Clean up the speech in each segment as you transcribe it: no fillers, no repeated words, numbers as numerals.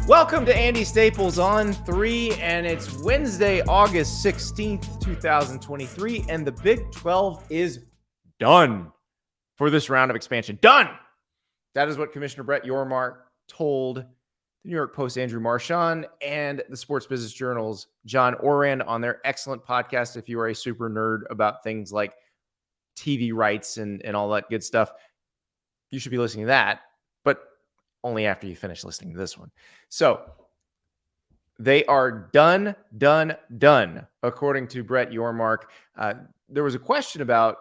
Welcome to Andy Staples On3, and it's Wednesday, August 16th, 2023, and the Big 12 is done for this round of expansion. Done! That is what Commissioner Brett Yormark told the New York Post Andrew Marchand and the Sports Business Journal's John Ourand on their excellent podcast. If you are a super nerd about things like TV rights and all that good stuff, you should be listening to that, but only after you finish listening to this one. So they are done, according to Brett Yormark. There was a question about,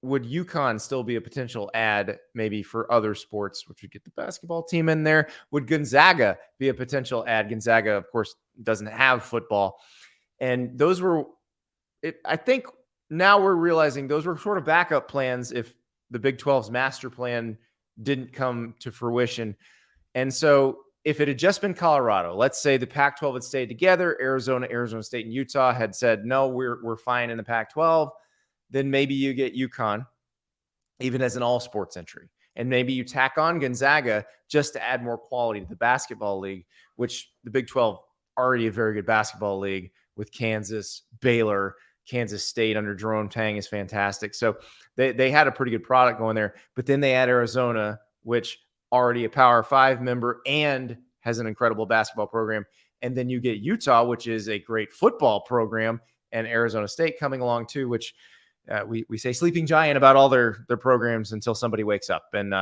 would UConn still be a potential ad maybe for other sports, which would get the basketball team in there? Would Gonzaga be a potential ad? Gonzaga, of course, doesn't have football. And those were, I think now we're realizing those were sort of backup plans if the Big 12's master plan didn't come to fruition. And so if it had just been Colorado, let's say the Pac-12 had stayed together, Arizona State, and Utah had said, no, we're fine in the Pac-12, then maybe you get UConn, even as an all-sports entry. And maybe you tack on Gonzaga just to add more quality to the basketball league, which the Big 12 already a very good basketball league with Kansas, Baylor, Kansas State under Jerome Tang is fantastic. So they had a pretty good product going there. But then they add Arizona, which already a Power 5 member and has an incredible basketball program. And then you get Utah, which is a great football program, and Arizona State coming along too, which we say sleeping giant about all their programs until somebody wakes up. And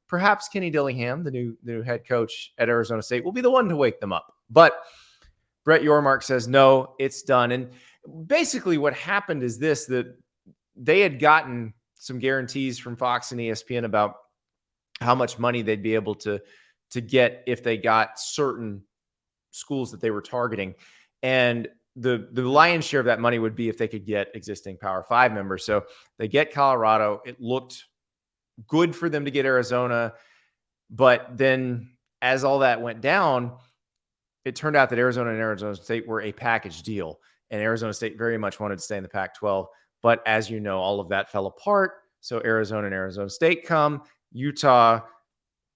perhaps Kenny Dillingham, the new head coach at Arizona State, will be the one to wake them up. But Brett Yormark says, no, it's done. And basically what happened is this, that they had gotten some guarantees from Fox and ESPN about how much money they'd be able to get if they got certain schools that they were targeting. And the lion's share of that money would be if they could get existing Power 5 members. So they get Colorado. It looked good for them to get Arizona. But then as all that went down, it turned out that Arizona and Arizona State were a package deal. And Arizona State very much wanted to stay in the Pac-12. But as you know, all of that fell apart. So Arizona and Arizona State come. Utah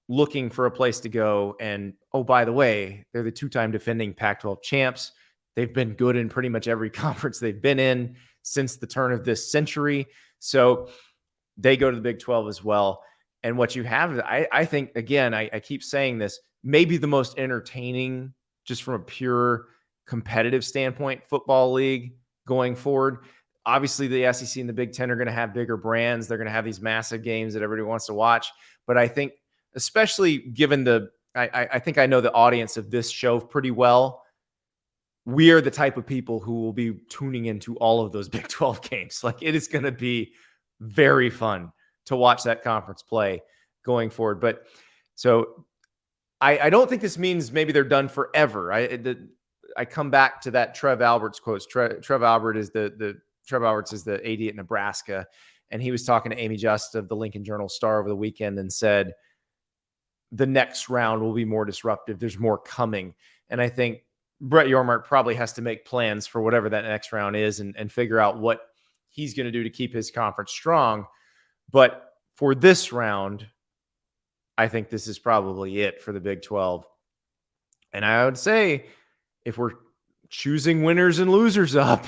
looking for a place to go. And, oh, by the way, they're the two-time defending Pac-12 champs. They've been good in pretty much every conference they've been in since the turn of this century. So they go to the Big 12 as well. And what you have, I think, again, I keep saying this, maybe the most entertaining, just from a pure competitive standpoint, football league going forward. Obviously, the SEC and the Big Ten are going to have bigger brands. They're going to have these massive games that everybody wants to watch. But I think, especially given I think I know the audience of this show pretty well. We are the type of people who will be tuning into all of those Big 12 games. Like, it is going to be very fun to watch that conference play going forward. But so I don't think this means maybe they're done forever. I come back to that Trev Alberts quotes. Trev Alberts is the AD at Nebraska, and he was talking to Amy Just of the Lincoln Journal-Star over the weekend and said the next round will be more disruptive. There's more coming. And I think Brett Yormark probably has to make plans for whatever that next round is and figure out what he's going to do to keep his conference strong. But for this round, I think this is probably it for the Big 12. And I would say, if we're choosing winners and losers up,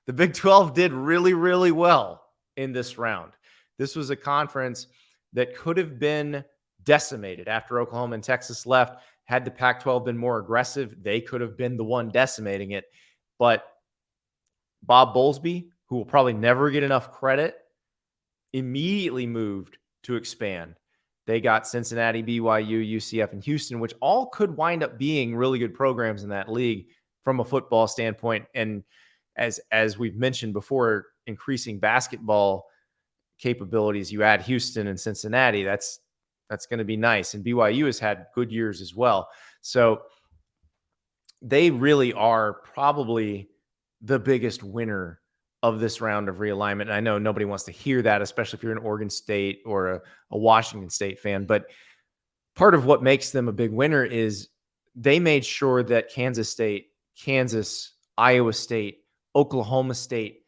the Big 12 did really, really well in this round. This was a conference that could have been decimated after Oklahoma and Texas left. Had the Pac-12 been more aggressive, they could have been the one decimating it. But Bob Bowlesby, who will probably never get enough credit, immediately moved to expand. They got Cincinnati, BYU, UCF, and Houston, which all could wind up being really good programs in that league from a football standpoint. And as we've mentioned before, increasing basketball capabilities, you add Houston and Cincinnati, that's going to be nice. And BYU has had good years as well. So they really are probably the biggest winner of this round of realignment. And I know nobody wants to hear that, especially if you're an Oregon State or a Washington State fan. But part of what makes them a big winner is they made sure that Kansas State, Kansas, Iowa State, Oklahoma State,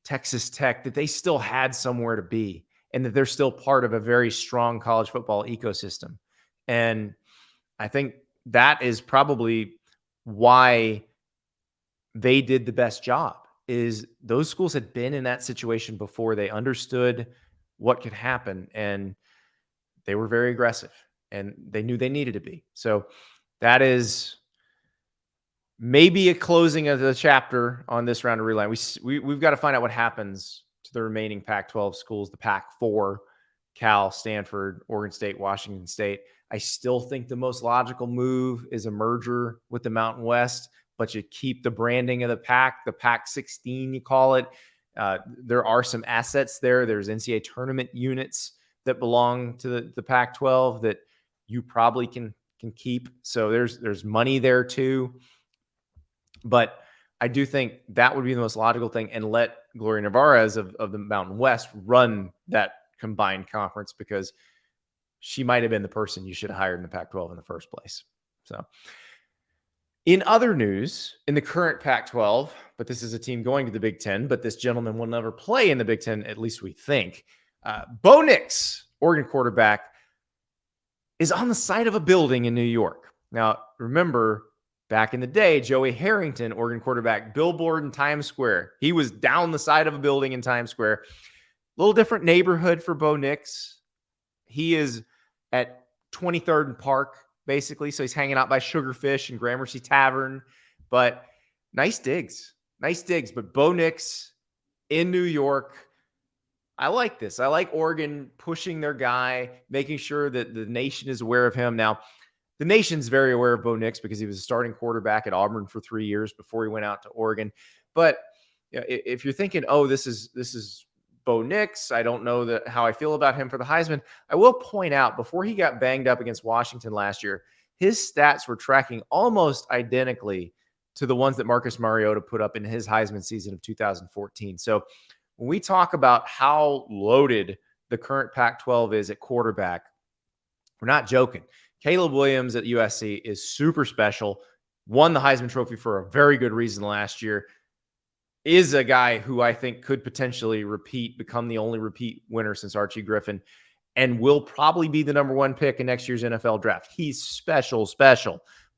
Texas Tech, that they still had somewhere to be and that they're still part of a very strong college football ecosystem. And I think that is probably why they did the best job, is those schools had been in that situation before. They understood what could happen, and they were very aggressive, and they knew they needed to be. So that is maybe a closing of the chapter on this round of realignment. We've got to find out what happens to the remaining Pac-12 schools, the Pac-4, Cal, Stanford, Oregon State, Washington State. I still think the most logical move is a merger with the Mountain West, but you keep the branding of the Pac, the Pac-16, you call it. There are some assets there. There's NCAA tournament units that belong to the Pac-12 that you probably can keep. So there's money there too. But I do think that would be the most logical thing, and let Gloria Nevarez of the Mountain West run that combined conference, because she might have been the person you should have hired in the Pac-12 in the first place. So in other news, in the current Pac-12, but this is a team going to the Big Ten, but this gentleman will never play in the Big Ten, at least we think. Bo Nix, Oregon quarterback, is on the side of a building in New York. Now, remember, back in the day, Joey Harrington, Oregon quarterback, billboard in Times Square. He was down the side of a building in Times Square. A little different neighborhood for Bo Nix. He is at 23rd and Park, basically. So he's hanging out by Sugarfish and Gramercy Tavern. But nice digs. But Bo Nix in New York. I like this. I like Oregon pushing their guy, making sure that the nation is aware of him. Now, the nation's very aware of Bo Nix because he was a starting quarterback at Auburn for 3 years before he went out to Oregon. But you know, if you're thinking, oh, this is Bo Nix, I don't know how I feel about him for the Heisman, I will point out, before he got banged up against Washington last year, his stats were tracking almost identically to the ones that Marcus Mariota put up in his Heisman season of 2014. So when we talk about how loaded the current Pac-12 is at quarterback, we're not joking. Caleb Williams at USC is super special, won the Heisman Trophy for a very good reason last year, is a guy who I think could potentially become the only repeat winner since Archie Griffin, and will probably be the number one pick in next year's NFL draft. He's special.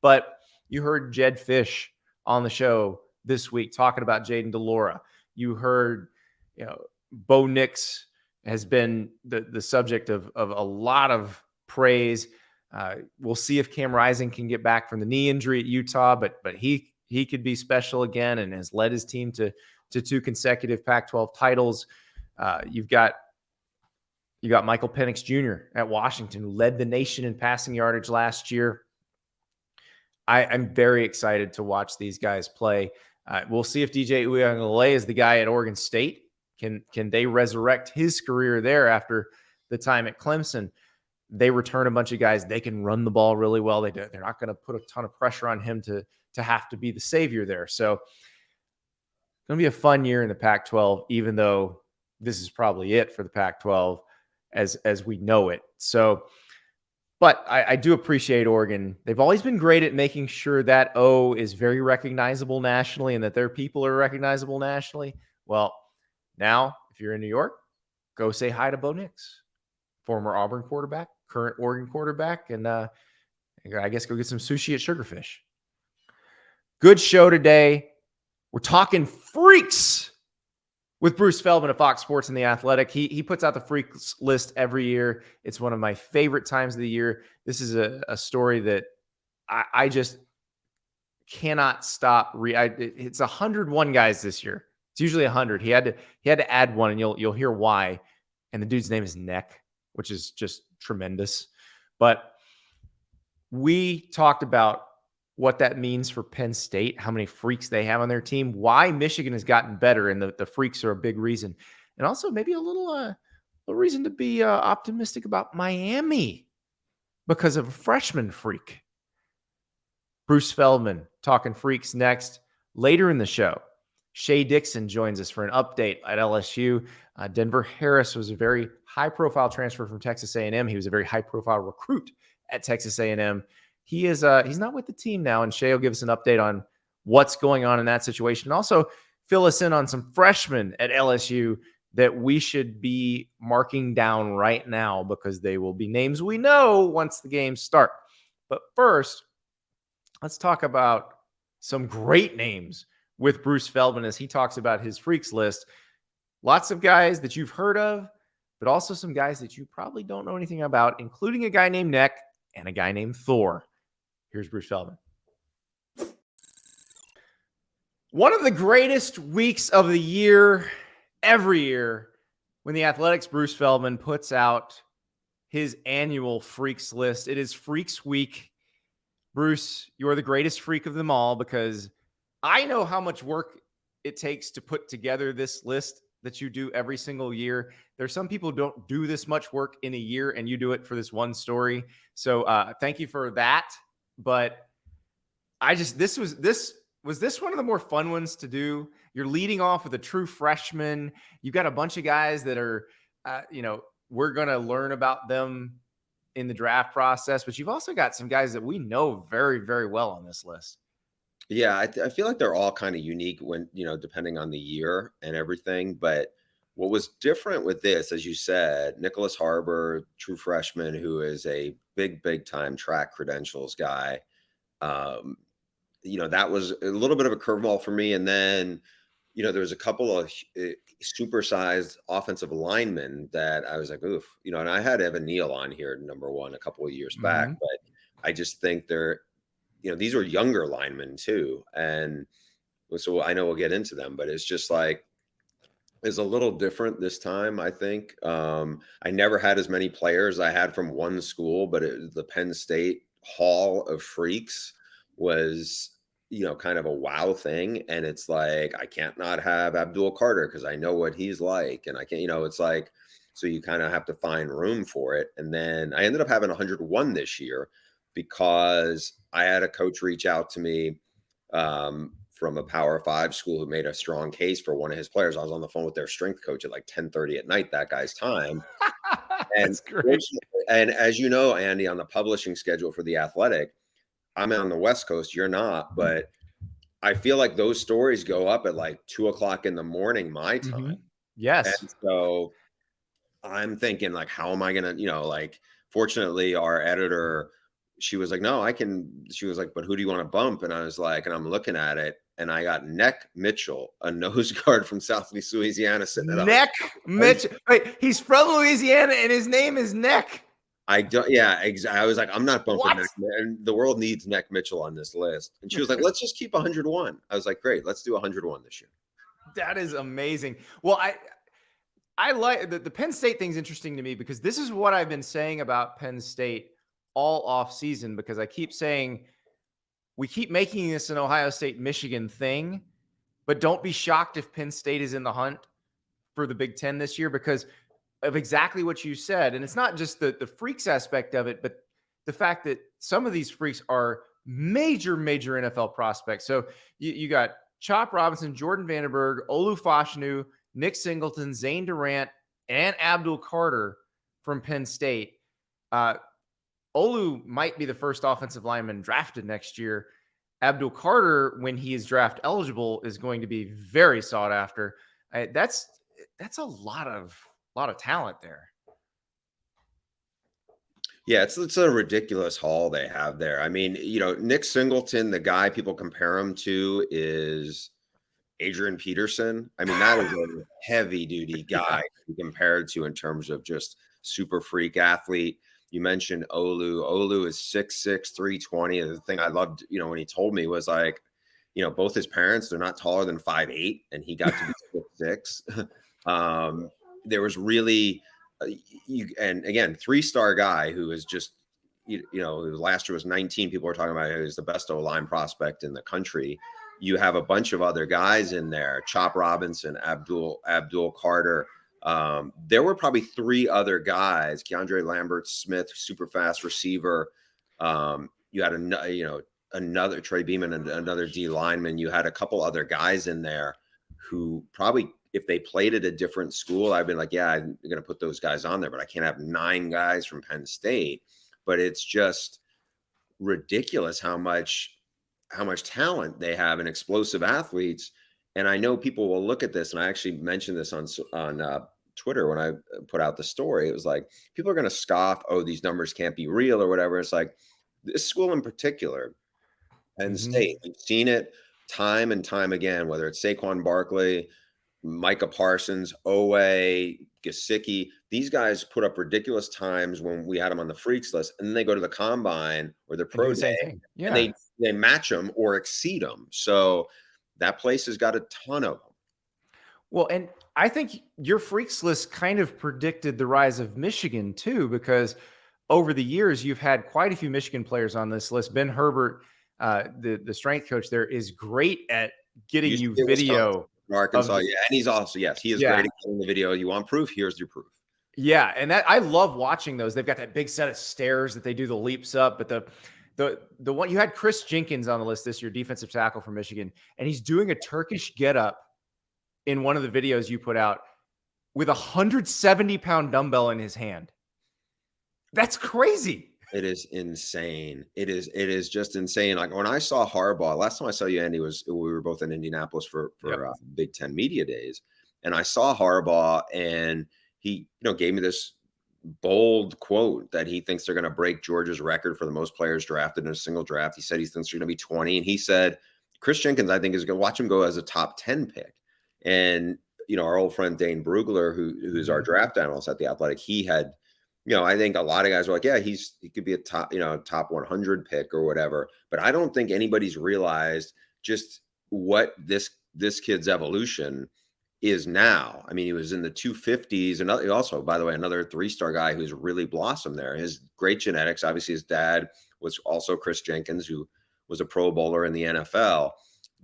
But you heard Jed Fish on the show this week talking about Jaden DeLora. You heard, Bo Nix has been the subject of a lot of praise. We'll see if Cam Rising can get back from the knee injury at Utah, but he could be special again and has led his team to 2 consecutive Pac-12 titles. You've got Michael Penix Jr. at Washington, who led the nation in passing yardage last year. I'm very excited to watch these guys play. We'll see if DJ Uiagalelei is the guy at Oregon State. Can they resurrect his career there after the time at Clemson? They return a bunch of guys. They can run the ball really well. They're not going to put a ton of pressure on him to have to be the savior there. So it's going to be a fun year in the Pac-12, even though this is probably it for the Pac-12 as we know it. So, but I do appreciate Oregon. They've always been great at making sure that O is very recognizable nationally and that their people are recognizable nationally. Well, now if you're in New York, go say hi to Bo Nix, former Auburn quarterback, current Oregon quarterback, and I guess go get some sushi at Sugarfish. Good show today. We're talking freaks with Bruce Feldman of Fox Sports and The Athletic. He puts out the freaks list every year. It's one of my favorite times of the year. This is a story that I just cannot stop. It's 101 guys this year. It's usually 100. He had to add one, and you'll hear why. And the dude's name is Neck, which is just tremendous. But we talked about what that means for Penn State, how many freaks they have on their team, why Michigan has gotten better, and the freaks are a big reason. And also maybe a little reason to be optimistic about Miami because of a freshman freak. Bruce Feldman talking freaks next. Later in the show, Shea Dixon joins us for an update at LSU. Denver Harris was a very high-profile transfer from Texas A&M. He was a very high-profile recruit at Texas A&M. He is he's not with the team now, and Shea will give us an update on what's going on in that situation. And also fill us in on some freshmen at LSU that we should be marking down right now because they will be names we know once the games start. But first, let's talk about some great names with Bruce Feldman as he talks about his freaks list. Lots of guys that you've heard of, but also some guys that you probably don't know anything about, including a guy named Neck and a guy named Thor. Here's Bruce Feldman. One of the greatest weeks of the year, every year, when the Athletics' Bruce Feldman puts out his annual freaks list. It is Freaks Week. Bruce, you're the greatest freak of them all because I know how much work it takes to put together this list that you do every single year. There's some people who don't do this much work in a year, and you do it for this one story. So thank you for that. But this was one of the more fun ones to do. You're leading off with a true freshman. You've got a bunch of guys that are, we're going to learn about them in the draft process, but you've also got some guys that we know very, very well on this list. Yeah, I feel like they're all kind of unique when, depending on the year and everything. But what was different with this, as you said, Nyckoles Harbor, true freshman, who is a big time track credentials guy. That was a little bit of a curveball for me. And then, there was a couple of supersized offensive linemen that I was like, oof, and I had Evan Neal on here, number one, a couple of years back, but I just think they're, these are younger linemen too. And so I know we'll get into them, but it's just like, it's a little different this time, I think. I never had as many players I had from one school, but the Penn State Hall of Freaks was, kind of a wow thing. And it's like, I can't not have Abdul Carter because I know what he's like. And I can't, it's like, so you kind of have to find room for it. And then I ended up having 101 this year because I had a coach reach out to me from a Power 5 school who made a strong case for one of his players. I was on the phone with their strength coach at like 10:30 at night, that guy's time. That's great. And as you know, Andy, on the publishing schedule for The Athletic, I'm on the West Coast, you're not, but I feel like those stories go up at like 2:00 in the morning, my time. Yes. And so I'm thinking like, how am I going to, fortunately our editor, she was like, no, she was like, but who do you want to bump? And I was like, and I'm looking at it and I got Neck Mitchell, a nose guard from Southeast Louisiana sitting at Neck Mitchell. Wait, he's from Louisiana and his name is Neck. I don't. Yeah, exactly. I was like, I'm not bumping Neck, and the world needs Neck Mitchell on this list. And she was like, let's just keep 101. I was like, great, let's do 101 this year. That is amazing. Well, I like the Penn State thing's interesting to me because this is what I've been saying about Penn State all off season, because I keep saying we keep making this an Ohio State, Michigan thing, but don't be shocked if Penn State is in the hunt for the Big Ten this year because of exactly what you said. And it's not just the freaks aspect of it, but the fact that some of these freaks are major NFL prospects. So you got Chop Robinson, Jordan Vandenberg, Olu Fashanu, Nick Singleton, Zane Durant, and Abdul Carter from Penn State. Olu might be the first offensive lineman drafted next year. Abdul Carter, when he is draft eligible, is going to be very sought after. That's a lot of talent there. Yeah, it's a ridiculous haul they have there. I mean, Nick Singleton, the guy people compare him to is Adrian Peterson. I mean, that is a heavy duty guy to be compared to in terms of just super freak athlete. You mentioned Olu. Olu is 6'6", 320. And the thing I loved, when he told me was like, both his parents, they're not taller than 5'8", and he got to be 6'6". There was really, and again, 3-star guy who is just, last year was 19. People were talking about who's the best O-line prospect in the country. You have a bunch of other guys in there, Chop Robinson, Abdul Carter. There were probably 3 other guys, Keandre Lambert Smith, super fast receiver. You had another Trey Beeman and another D lineman. You had a couple other guys in there who probably, if they played at a different school, I've been like, yeah, I'm going to put those guys on there, but I can't have 9 guys from Penn State. But it's just ridiculous how much talent they have and explosive athletes. And I know people will look at this, and I actually mentioned this on Twitter when I put out the story. It was like, people are going to scoff, oh, these numbers can't be real or whatever. It's like, this school in particular, Penn State. We've seen it time and time again, whether it's Saquon Barkley, Micah Parsons, Owe, Gesicki. These guys put up ridiculous times when we had them on the freaks list, and then they go to the combine or the And do pro the same day, thing. Yeah. and they match them or exceed them. So that place has got a ton of them. Well, and I think your freaks list kind of predicted the rise of Michigan too, because over the years you've had quite a few Michigan players on this list. Ben Herbert, the strength coach there, is great at getting you video. Arkansas, yeah, and he's also, yes, he is great at getting the video. You want proof? Here's your proof. Yeah, and that I love watching those. They've got that big set of stairs that they do the leaps up, but the one you had Chris Jenkins on the list this year, defensive tackle from Michigan, and he's doing a Turkish getup in one of the videos you put out with a 170-pound dumbbell in his hand. That's crazy. It is insane. It is just insane. Like when I saw Harbaugh, last time I saw you, Andy, we were both in Indianapolis for Big Ten Media Days. And I saw Harbaugh, and he, gave me this bold quote that he thinks they're going to break Georgia's record for the most players drafted in a single draft. He said he thinks they're going to be 20. And he said, Chris Jenkins, I think, is going to watch him go as a top 10 pick. And, our old friend Dane Brugler, who's our draft analyst at The Athletic, he had, I think a lot of guys were like, yeah, he could be a top, top 100 pick or whatever. But I don't think anybody's realized just what this kid's evolution is now. I mean, he was in the 250s, and also, by the way, another 3-star guy who's really blossomed there. His great genetics. Obviously, his dad was also Chris Jenkins, who was a Pro Bowler in the NFL.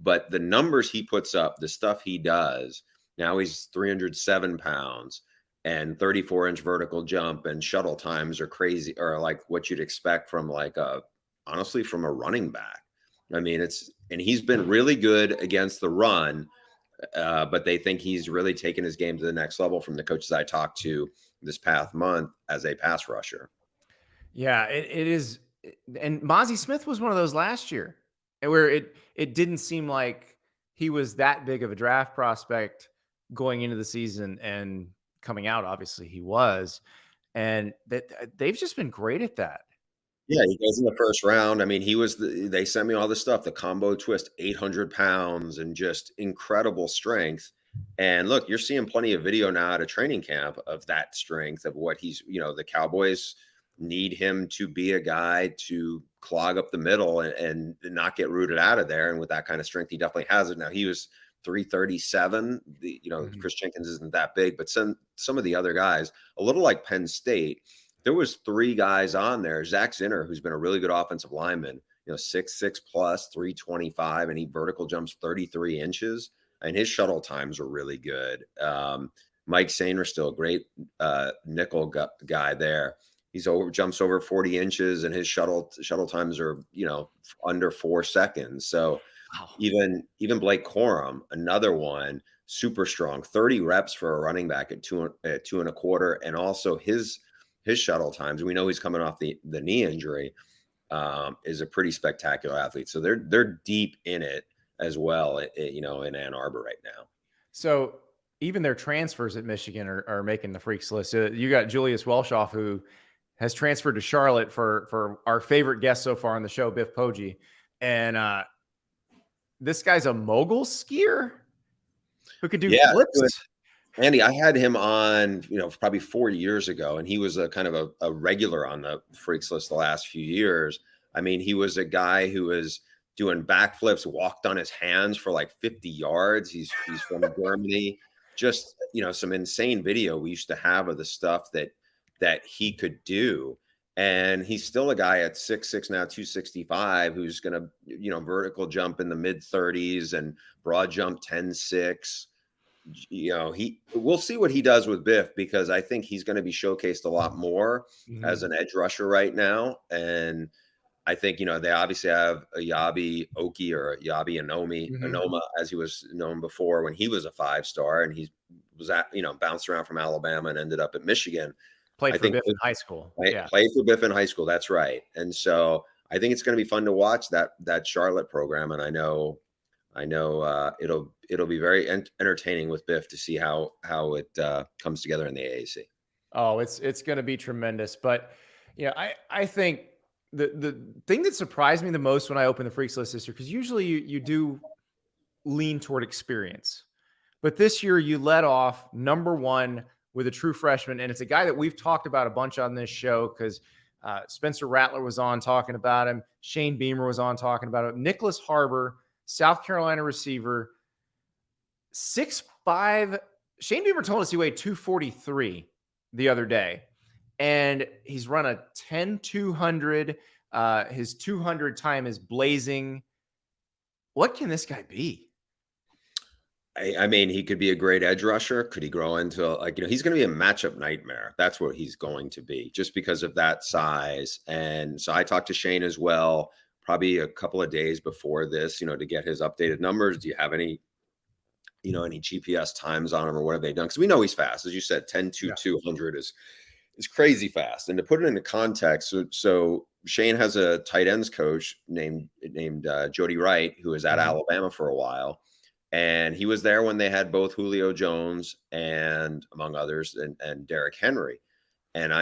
But the numbers he puts up, the stuff he does, now he's 307 pounds. And 34-inch vertical jump and shuttle times are crazy, or like what you'd expect from honestly, from a running back. I mean, and he's been really good against the run, but they think he's really taken his game to the next level from the coaches I talked to this past month as a pass rusher. Yeah, it is. And Mozzie Smith was one of those last year where it didn't seem like he was that big of a draft prospect going into the season, and coming out, obviously he was, and they've just been great at that. Yeah, he goes in the first round. I mean, they sent me all this stuff, the combo twist, 800 pounds and just incredible strength. And look, you're seeing plenty of video now at a training camp of that strength, of what he's, the Cowboys need him to be a guy to clog up the middle and not get rooted out of there. And with that kind of strength, he definitely has it. Now, he was 337. Chris Jenkins isn't that big, but some of the other guys, a little like Penn State, there was 3 guys on there. Zach Zinner, who's been a really good offensive lineman, 6'6 plus, 325, and he vertical jumps 33 inches, and his shuttle times are really good. Mike Sainer, still a great nickel guy there. Jumps over 40 inches, and his shuttle times are under 4 seconds. So. Wow. Even Blake Corum, another one, super strong, 30 reps for a running back at 2 1/4, and also his shuttle times. We know he's coming off the knee injury, is a pretty spectacular athlete. So they're deep in it as well, in Ann Arbor right now. So even their transfers at Michigan are making the freaks list. You got Julius Welshoff, who has transferred to Charlotte for our favorite guest so far on the show, Biff Poggi, and this guy's a mogul skier who could do flips. Andy, I had him on, probably 4 years ago, and he was a kind of a regular on the freaks list the last few years. I mean, he was a guy who was doing backflips, walked on his hands for like 50 yards. He's from Germany. Just, some insane video we used to have of the stuff that he could do. And he's still a guy at 6'6" now, 265, who's going to, vertical jump in the mid 30s and broad jump 10.6. We'll see what he does with Biff, because I think he's going to be showcased a lot more as an edge rusher right now. And I think, they obviously have a Yabi Oki, or Yabi Anoma, as he was known before, when he was a 5-star, and he was bounced around from Alabama and ended up at Michigan. Played for Biff in high school. Played for Biff in high school. That's right. And so I think it's going to be fun to watch that Charlotte program. And I know it'll be very entertaining with Biff to see how it comes together in the AAC. Oh, it's going to be tremendous. But I think the thing that surprised me the most when I opened the Freaks list this year, because usually you do lean toward experience, but this year you led off number one with a true freshman, and it's a guy that we've talked about a bunch on this show because Spencer Rattler was on talking about him. Shane Beamer was on talking about him. Nyckoles Harbor, South Carolina receiver, 6'5". Shane Beamer told us he weighed 243 the other day, and he's run a 10-200. His 200 time is blazing. What can this guy be? I mean, he could be a great edge rusher. Could he grow into he's going to be a matchup nightmare. That's what he's going to be just because of that size. And so I talked to Shane as well, probably a couple of days before this, to get his updated numbers. Do you have any GPS times on him or what have they done? Because we know he's fast. As you said, 10-200 is crazy fast. And to put it into context, so Shane has a tight ends coach named Jody Wright, who was at Alabama for a while. And he was there when they had both Julio Jones and, among others, and Derrick Henry. And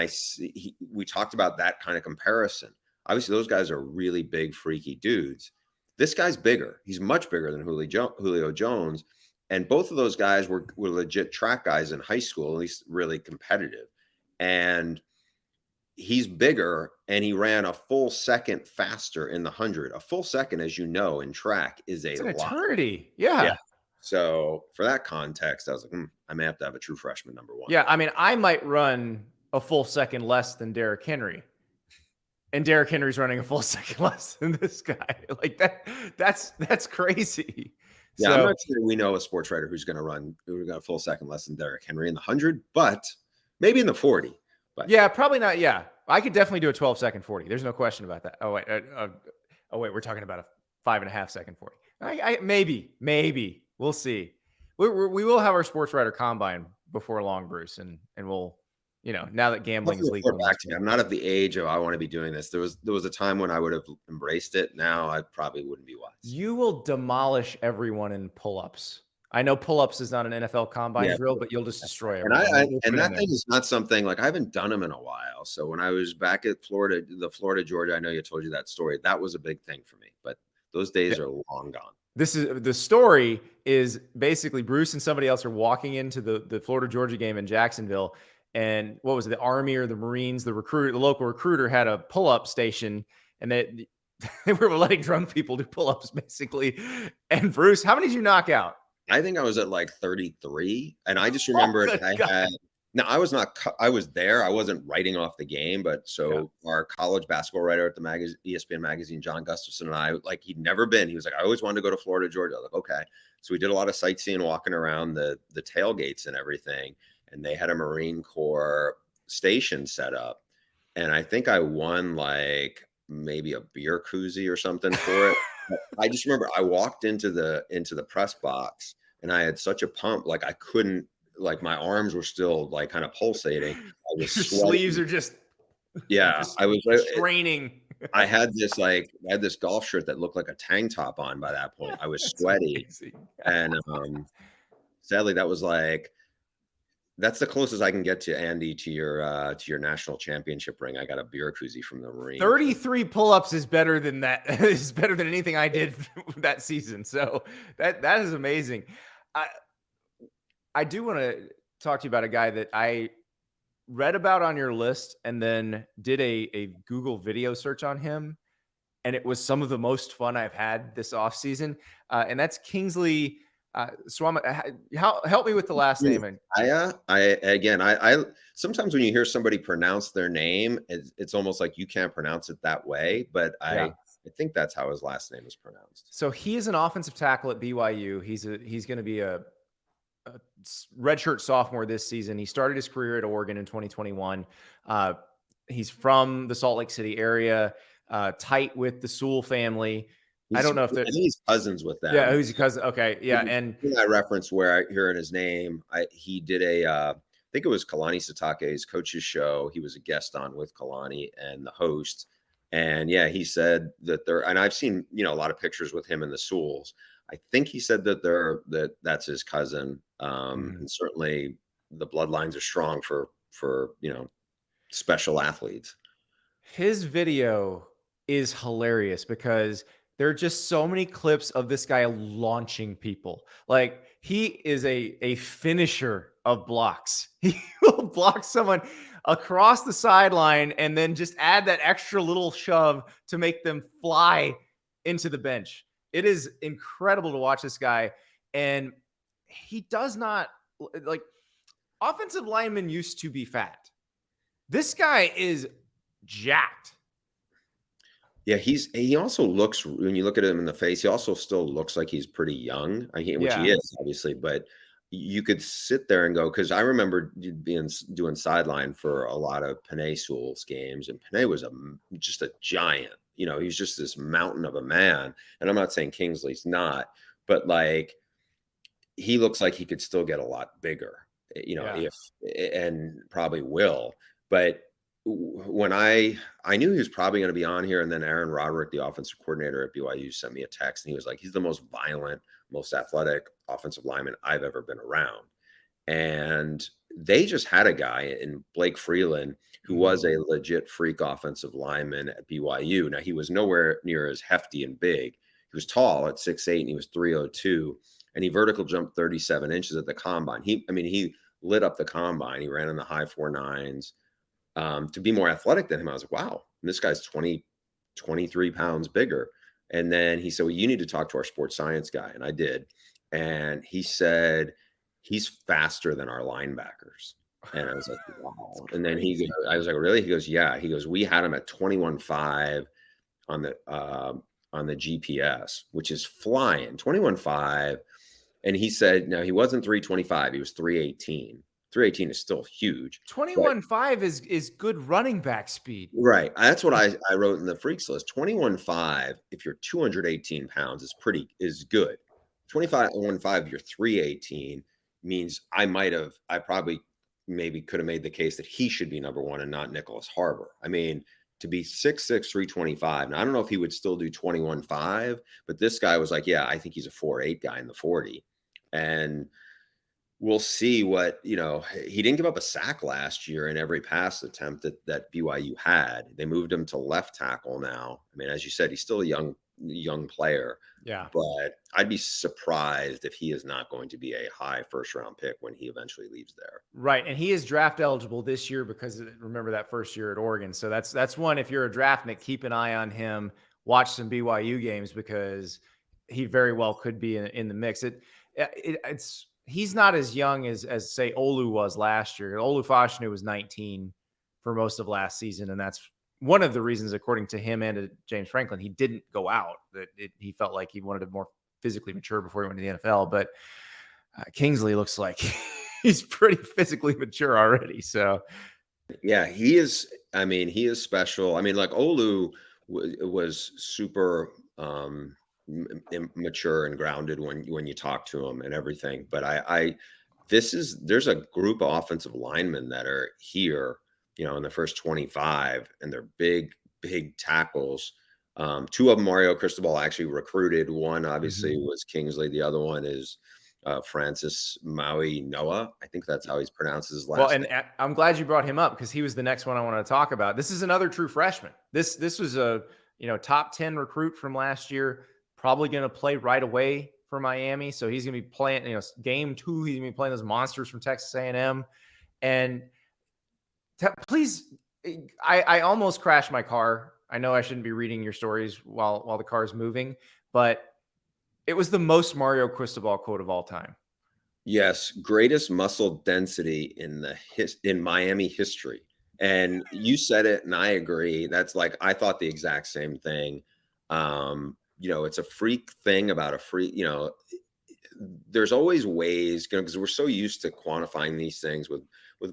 we talked about that kind of comparison. Obviously, those guys are really big, freaky dudes. This guy's bigger. He's much bigger than Julio Jones. And both of those guys were legit track guys in high school, at least really competitive. And he's bigger, and he ran a full second faster in the 100. A full second, as you know, in track is It's an lot. eternity. Yeah. So for that context, I was like, I may have to have a true freshman number one. Yeah. I mean, I might run a full second less than Derrick Henry, and Derrick Henry's running a full second less than this guy. Like that's crazy. Yeah, I'm not sure we know a sports writer who's going to got a full second less than Derrick Henry in the 100, but maybe in the 40. But yeah, probably not. Yeah, I could definitely do a 12-second 40. There's no question about that. Oh wait, we're talking about a 5.5-second 40. Maybe we'll see. We will have our sports writer combine before long, Bruce, and we'll, now that gambling is legal. I'm not of the age of I want to be doing this. There was a time when I would have embraced it. Now I probably wouldn't be wise. You will demolish everyone in pull-ups. I know pull-ups is not an NFL combine drill, but you'll just destroy everyone. And that thing is not something like I haven't done them in a while. So when I was back at Florida, Georgia, I know you told you that story. That was a big thing for me, but those days are long gone. The story is basically Bruce and somebody else are walking into the Florida Georgia game in Jacksonville. And what was it? The Army or the Marines, the local recruiter had a pull-up station, and they were letting drunk people do pull-ups basically. And Bruce, how many did you knock out? I think I was at like 33. And I just remember I was there. I wasn't writing off the game, but our college basketball writer at the ESPN magazine, John Gustafson, and I, he'd never been. He was like, I always wanted to go to Florida, Georgia. I was like, okay. So we did a lot of sightseeing, walking around the tailgates and everything. And they had a Marine Corps station set up. And I think I won maybe a beer koozie or something for it. I just remember I walked into the press box, and I had such a pump, I couldn't, my arms were still kind of pulsating. I was Your sweating. sleeves are just I was straining. I had this golf shirt that looked like a tank top on by that point. I was sweaty, and sadly, that was that's the closest I can get to Andy to your national championship ring. I got a beer koozie from the Marine. 33 pull-ups is better than that. Is better than anything I did that season. So that is amazing. I do want to talk to you about a guy that I read about on your list and then did a Google video search on him. And it was some of the most fun I've had this offseason. And that's Kingsley help me with the last name. I sometimes when you hear somebody pronounce their name, it's almost like you can't pronounce it that way. But I think that's how his last name is pronounced. So he is an offensive tackle at BYU. He's going to be a redshirt sophomore this season. He started his career at Oregon in 2021. He's from the Salt Lake City area, tight with the Sewell family. I don't know if he's cousins with them. Yeah, who's a cousin? Okay, yeah, and I reference where I hear in his name. He did I think it was Kalani Sitake's coach's show. He was a guest on with Kalani and the host, and he said that and I've seen a lot of pictures with him and the Sewells. I think he said that that's his cousin, and certainly the bloodlines are strong for special athletes. His video is hilarious because there are just so many clips of this guy launching people. Like, he is a finisher of blocks. He will block someone across the sideline and then just add that extra little shove to make them fly into the bench. It is incredible to watch this guy. And he does not, like, offensive linemen used to be fat. This guy is jacked. Yeah, he also looks, when you look at him in the face, he also still looks like he's pretty young. Which he is, obviously, but you could sit there and go, because I remember doing sideline for a lot of Panay Sewell's games, and Panay was just a giant. He's just this mountain of a man. And I'm not saying Kingsley's not, but like, he looks like he could still get a lot bigger, if, and probably will. But when I knew he was probably going to be on here, and then Aaron Roderick, the offensive coordinator at BYU, sent me a text, and he was like, he's the most violent, most athletic offensive lineman I've ever been around. And they just had a guy in Blake Freeland who was a legit freak offensive lineman at BYU. Now, he was nowhere near as hefty and big. He was tall at 6'8", and he was 302, and he vertical jumped 37 inches at the combine. He lit up the combine. He ran in the high 4.9s. To be more athletic than him, I was like, wow, this guy's 23 pounds bigger. And then he said, well, you need to talk to our sports science guy. And I did. And he said, he's faster than our linebackers. And I was like, wow. And then I was like, really? He goes, yeah. He goes, we had him at 21.5 on the GPS, which is flying, 21.5. And he said, no, he wasn't 325. He was 318. 318 is still huge. 21.5 is good running back speed. Right. That's what I wrote in the freaks list. 21.5, if you're 218 pounds, is good. 25.15, if you're 318, means I probably maybe could have made the case that he should be number one and not Nyckoles Harbor. To be 6'6", 325. Now, I don't know if he would still do 21.5, but this guy was like, yeah, I think he's a 4'8" guy in the 40. And we'll see what, he didn't give up a sack last year in every pass attempt that BYU had. They moved him to left tackle now. As you said, he's still a young player. Yeah. But I'd be surprised if he is not going to be a high first round pick when he eventually leaves there. Right. And he is draft eligible this year because remember that first year at Oregon. So that's one, if you're a draftnik, keep an eye on him, watch some BYU games because he very well could be in the mix. He's not as young as say Olu was last year. Olu Fashanu was 19 for most of last season. And that's one of the reasons, according to him and to James Franklin, he didn't go out. He felt like he wanted to more physically mature before he went to the NFL. But Kingsley looks like he's pretty physically mature already. So, yeah, he is. He is special. Like Olu was super mature and grounded when you talk to him and everything. But there's a group of offensive linemen that are here, in the first 25, and they're big tackles. Two of them, Mario Cristobal actually recruited. One obviously was Kingsley. The other one is Francis Mauigoa. I think that's how he's pronounced his last name. And I'm glad you brought him up because he was the next one I want to talk about. This is another true freshman. This was a top 10 recruit from last year. Probably going to play right away for Miami. So he's going to be playing, game 2, he's going to be playing those monsters from Texas A&M. And please, I almost crashed my car. I know I shouldn't be reading your stories while the car is moving, but it was the most Mario Cristobal quote of all time. Yes. Greatest muscle density in Miami history. And you said it, and I agree. That's like, I thought the exact same thing. It's a freak thing about a freak, there's always ways, because we're so used to quantifying these things with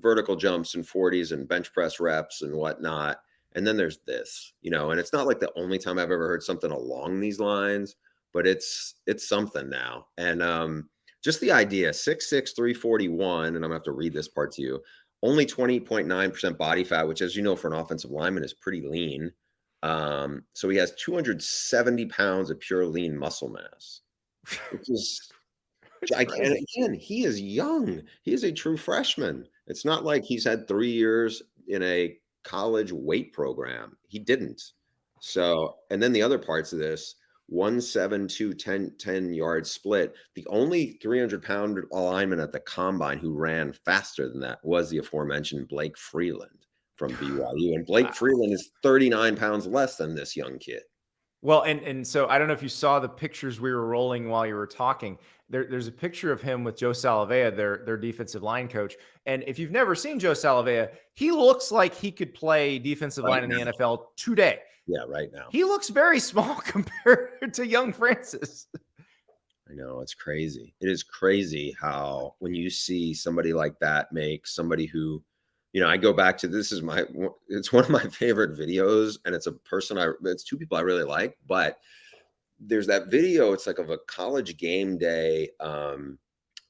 vertical jumps and 40s and bench press reps and whatnot. And then there's this, and it's not like the only time I've ever heard something along these lines, but it's something now. And just the idea, 6'6", 341, and I'm gonna have to read this part to you, only 20.9% body fat, which, as you know, for an offensive lineman is pretty lean. So he has 270 pounds of pure lean muscle mass, which is, again, he is young. He is a true freshman. It's not like he's had 3 years in a college weight program. He didn't. So, and then the other parts of this 1-7-2 10-yard split. The only 300-pound lineman at the combine who ran faster than that was the aforementioned Blake Freeland from BYU. And Blake Freeland is 39 pounds less than this young kid. Well, and so I don't know if you saw the pictures we were rolling while you were talking. There's a picture of him with Joe Salavea, their defensive line coach. And if you've never seen Joe Salavea, he looks like he could play defensive line in the NFL today. Yeah, right now. He looks very small compared to young Francis. I know, it's crazy. It is crazy how when you see somebody like that make somebody who, I go back to it's one of my favorite videos, and it's it's two people I really like, but there's that video, it's like of a college game day,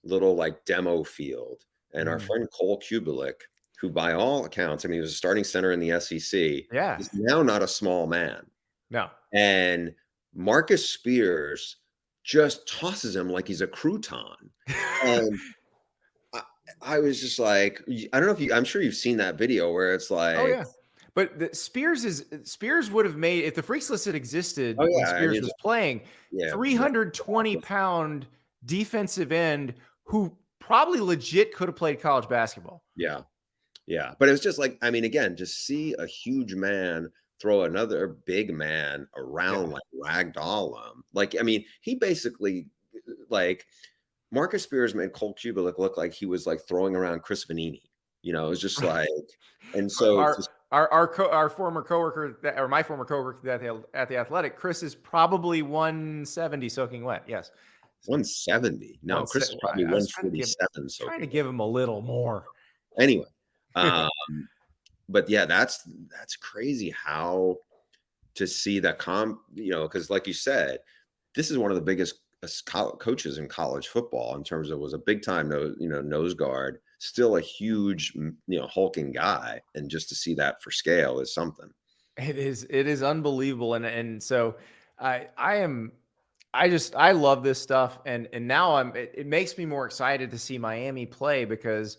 little like demo field. And our friend Cole Kubelik, who by all accounts, I mean, he was a starting center in the SEC. Yeah. He's now not a small man. No. And Marcus Spears just tosses him like he's a crouton. And I was just like, I don't know if I'm sure you've seen that video where it's like, oh yeah. But Spears would have made, if the Freaks list had existed when Spears was playing, 320-pound defensive end who probably legit could have played college basketball. Yeah. Yeah. But it was just like, I mean, again, to see a huge man throw another big man around like ragdoll him. Like, I mean, he basically, like, Marcus Spears made Cole Kubelik look like he was like throwing around Chris Vanini. It was just like, and so our former coworker, or my former coworker at the Athletic, Chris is probably 170 soaking wet. Yes. 170. No, Chris is probably 147. Trying to give him a little more. Anyway. But yeah, that's crazy how to see that because like you said, this is one of the biggest coaches in college football in terms of was a big time nose guard, still a huge hulking guy, and just to see that for scale is something. It is unbelievable, and so I love this stuff, and now it makes me more excited to see Miami play, because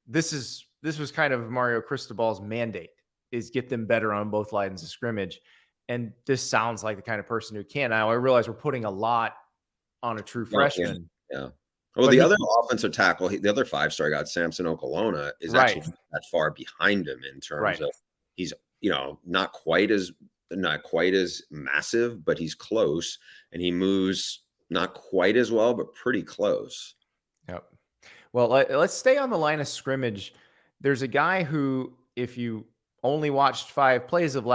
this was kind of Mario Cristobal's mandate, is get them better on both lines of scrimmage. And this sounds like the kind of person who can. Now I realize we're putting a lot on a true freshman. Yeah. Well, the other offensive tackle, the other 5-star guy, Samson Okolona, is actually not that far behind him in terms of he's not quite as massive, but he's close, and he moves not quite as well, but pretty close. Yep. Well, let's stay on the line of scrimmage. There's a guy who, if you only watched 5 plays of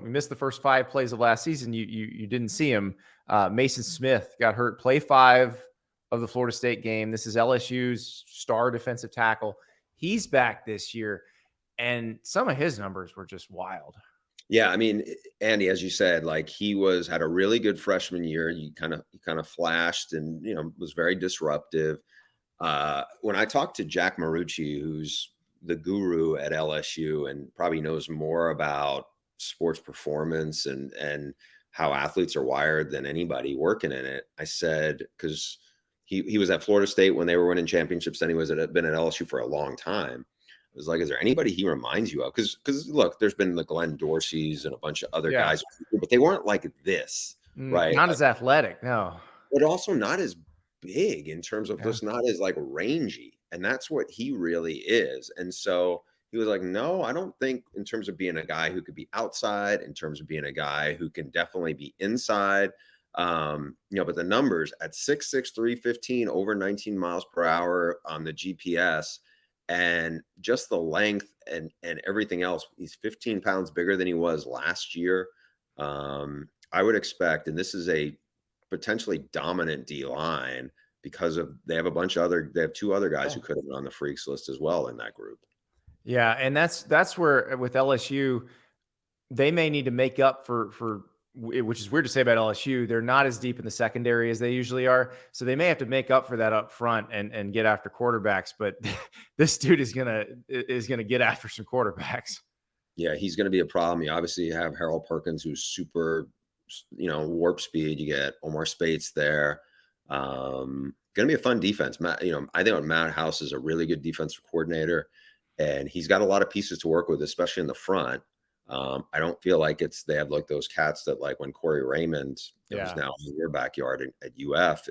missed the first 5 plays of last season, you didn't see him. Maason Smith got hurt, play 5 of the Florida State game. This is LSU's star defensive tackle. He's back this year, and some of his numbers were just wild. Yeah, I mean, Andy, as you said, like he had a really good freshman year. He kind of flashed and was very disruptive. When I talked to Jack Marucci, who's the guru at LSU and probably knows more about sports performance and how athletes are wired than anybody working in it, I said, because he was at Florida State when they were winning championships, then he had been at LSU for a long time. I was like, is there anybody he reminds you of? Because look, there's been the Glenn Dorseys and a bunch of other guys, but they weren't like this, right? Not as athletic, no. But also not as big in terms of just not as like rangy. And that's what he really is. And so he was like, no, I don't think in terms of being a guy who could be outside, in terms of being a guy who can definitely be inside. But the numbers at 6'6", 315, over 19 miles per hour on the GPS, and just the length and everything else, he's 15 pounds bigger than he was last year. I would expect, and this is a potentially dominant D line, because they have 2 other guys who could have been on the freaks list as well in that group. Yeah. And that's where with LSU, they may need to make up for, which is weird to say about LSU. They're not as deep in the secondary as they usually are. So they may have to make up for that up front and get after quarterbacks, but this dude is going to get after some quarterbacks. Yeah. He's going to be a problem. You obviously have Harold Perkins, who's super, warp speed. You get Omar Spates there. Going to be a fun defense. I think Matt House is a really good defensive coordinator, and he's got a lot of pieces to work with, especially in the front. I don't feel like they have like those cats that like when Corey Raymond, who's now in your backyard at UF,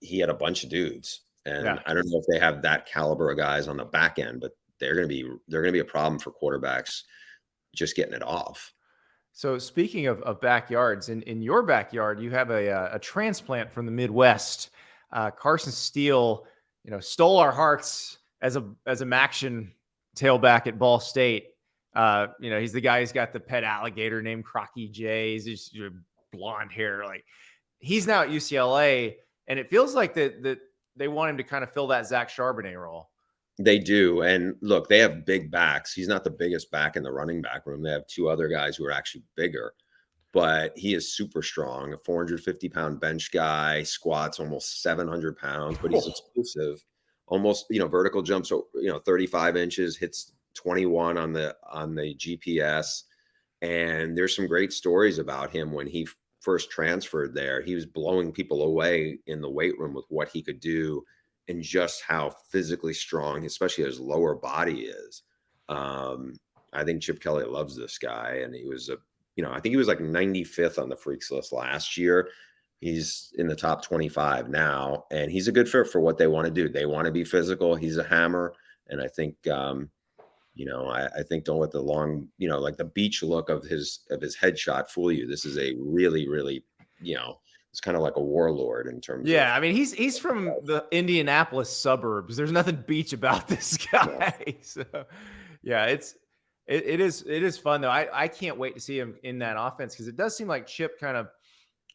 he had a bunch of dudes. And I don't know if they have that caliber of guys on the back end, but they're going to be a problem for quarterbacks just getting it off. So speaking of backyards, in your backyard, you have a transplant from the Midwest. Carson Steele, stole our hearts as a Maction tailback at Ball State. He's the guy who's got the pet alligator named Crocky J. He's just blonde hair. Like, he's now at UCLA, and it feels like that they want him to kind of fill that Zach Charbonnet role. They do. And look, they have big backs. He's not the biggest back in the running back room. They have two other guys who are actually bigger, but he is super strong, a 450-pound bench guy, squats almost 700 pounds, but he's explosive, almost, vertical jumps, 35 inches, hits 21 on the GPS. And there's some great stories about him when he first transferred there. He was blowing people away in the weight room with what he could do and just how physically strong, especially his lower body is. I think Chip Kelly loves this guy. And he was I think he was like 95th on the freaks list last year. He's in the top 25 now, and he's a good fit for what they want to do. They want to be physical. He's a hammer. And I think, I think don't let the long, like the beach look of his headshot fool you. This is a really, really, it's kind of like a warlord in terms of. I mean, he's from the Indianapolis suburbs. There's nothing beach about this guy. Yeah. So it is fun though. I can't wait to see him in that offense, because it does seem like Chip kind of,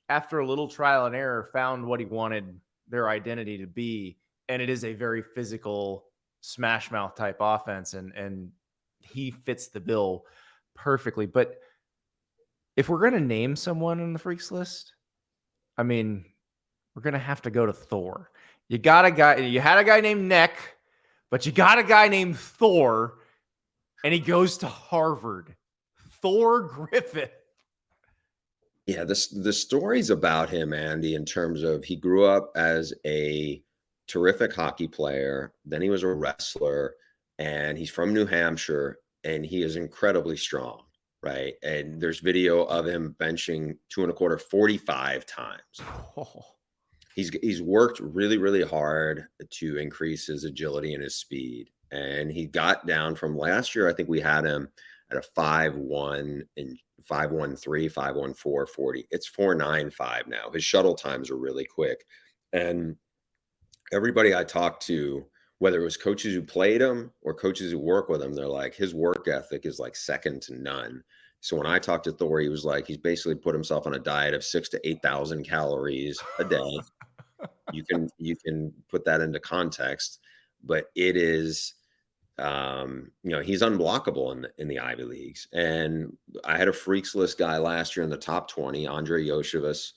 after a little trial and error, found what he wanted their identity to be. And it is a very physical smash mouth type offense. And he fits the bill perfectly. But if we're going to name someone on the freaks list, I mean, we're going to have to go to Thor. You had a guy named Neck, but you got a guy named Thor, and he goes to Harvard. Thor Griffith. Yeah, the stories about him, Andy, in terms of he grew up as a terrific hockey player, then he was a wrestler, and he's from New Hampshire, and he is incredibly strong. Right. And there's video of him benching 225, 45 times. Oh. He's worked really, really hard to increase his agility and his speed. And he got down from last year. I think we had him at a 5'1" and 5'13", 5'14", 40. It's 4.95 now. His shuttle times are really quick. And everybody I talked to, whether it was coaches who played him or coaches who work with him, they're like, his work ethic is like second to none. So when I talked to Thor, he was like, he's basically put himself on a diet of 6,000 to 8,000 calories a day. You can put that into context, but it is, he's unblockable in the Ivy Leagues. And I had a freaks list guy last year in the top 20, Andre Yoshevich,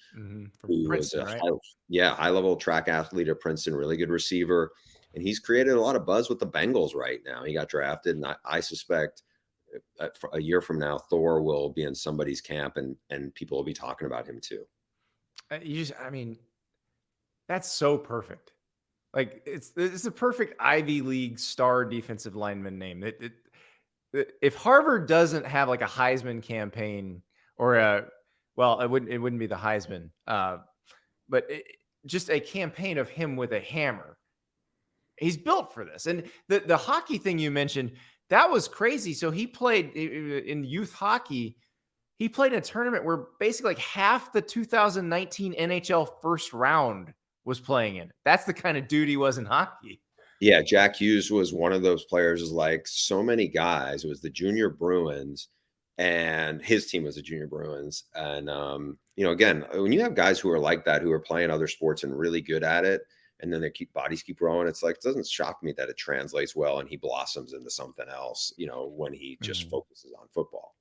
who Princeton, was high level track athlete at Princeton, really good receiver. And he's created a lot of buzz with the Bengals right now. He got drafted, and I suspect a year from now, Thor will be in somebody's camp, and people will be talking about him too. That's so perfect. Like, it's a perfect Ivy League star defensive lineman name. If Harvard doesn't have like a Heisman campaign, or it wouldn't be the Heisman, but just a campaign of him with a hammer. He's built for this. And the hockey thing you mentioned, that was crazy. So he played in youth hockey. He played in a tournament where basically like half the 2019 NHL first round was playing in it. That's the kind of dude he was in hockey. Yeah, Jack Hughes was one of those players, like so many guys. It was the Junior Bruins, and his team was the Junior Bruins. And, again, when you have guys who are like that, who are playing other sports and really good at it, and then their bodies keep growing, it's like, it doesn't shock me that it translates well and he blossoms into something else, when he just focuses on football.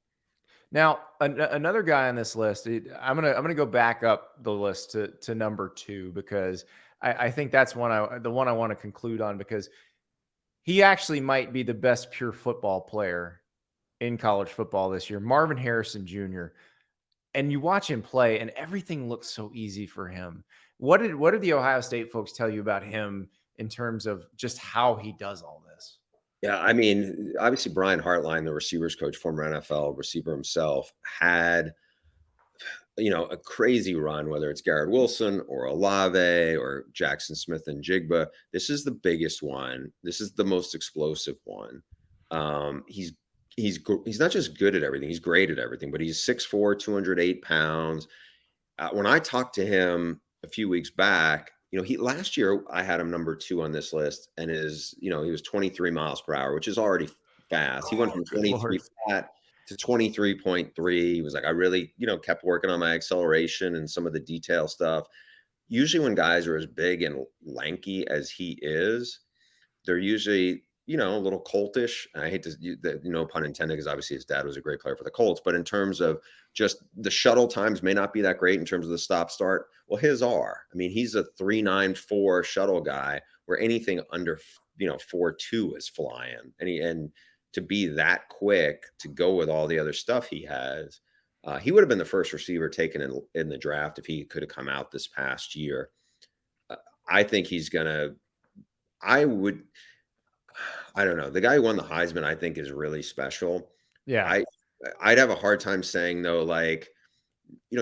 Now, another guy on this list, I'm gonna go back up the list to number 2, because I think that's the one I want to conclude on, because he actually might be the best pure football player in college football this year. Marvin Harrison Jr. And you watch him play, and everything looks so easy for him. What did the Ohio State folks tell you about him in terms of just how he does all this? Yeah, I mean, obviously Brian Hartline, the receivers coach, former NFL receiver himself, had a crazy run, whether it's Garrett Wilson or Olave or Jackson Smith and Jigba. This is the biggest one. This is the most explosive one. He's not just good at everything, he's great at everything, but he's 6'4", 208 pounds. When I talked to him a few weeks back, last year I had him number 2 on this list, and he was 23 miles per hour, which is already fast. He went from 23 flat to 23.3. He was like, I really, kept working on my acceleration and some of the detail stuff. Usually when guys are as big and lanky as he is, they're usually, a little coltish. And I hate to, no pun intended, because obviously his dad was a great player for the Colts. But in terms of just the shuttle times may not be that great in terms of the stop start. Well, his are. I mean, he's a 3.94 shuttle guy where anything under, 4.2 is flying. And to be that quick to go with all the other stuff he has, he would have been the first receiver taken in the draft if he could have come out this past year. I think he's going to, I don't know. The guy who won the Heisman, I think, is really special. Yeah. I'd have a hard time saying, though, like,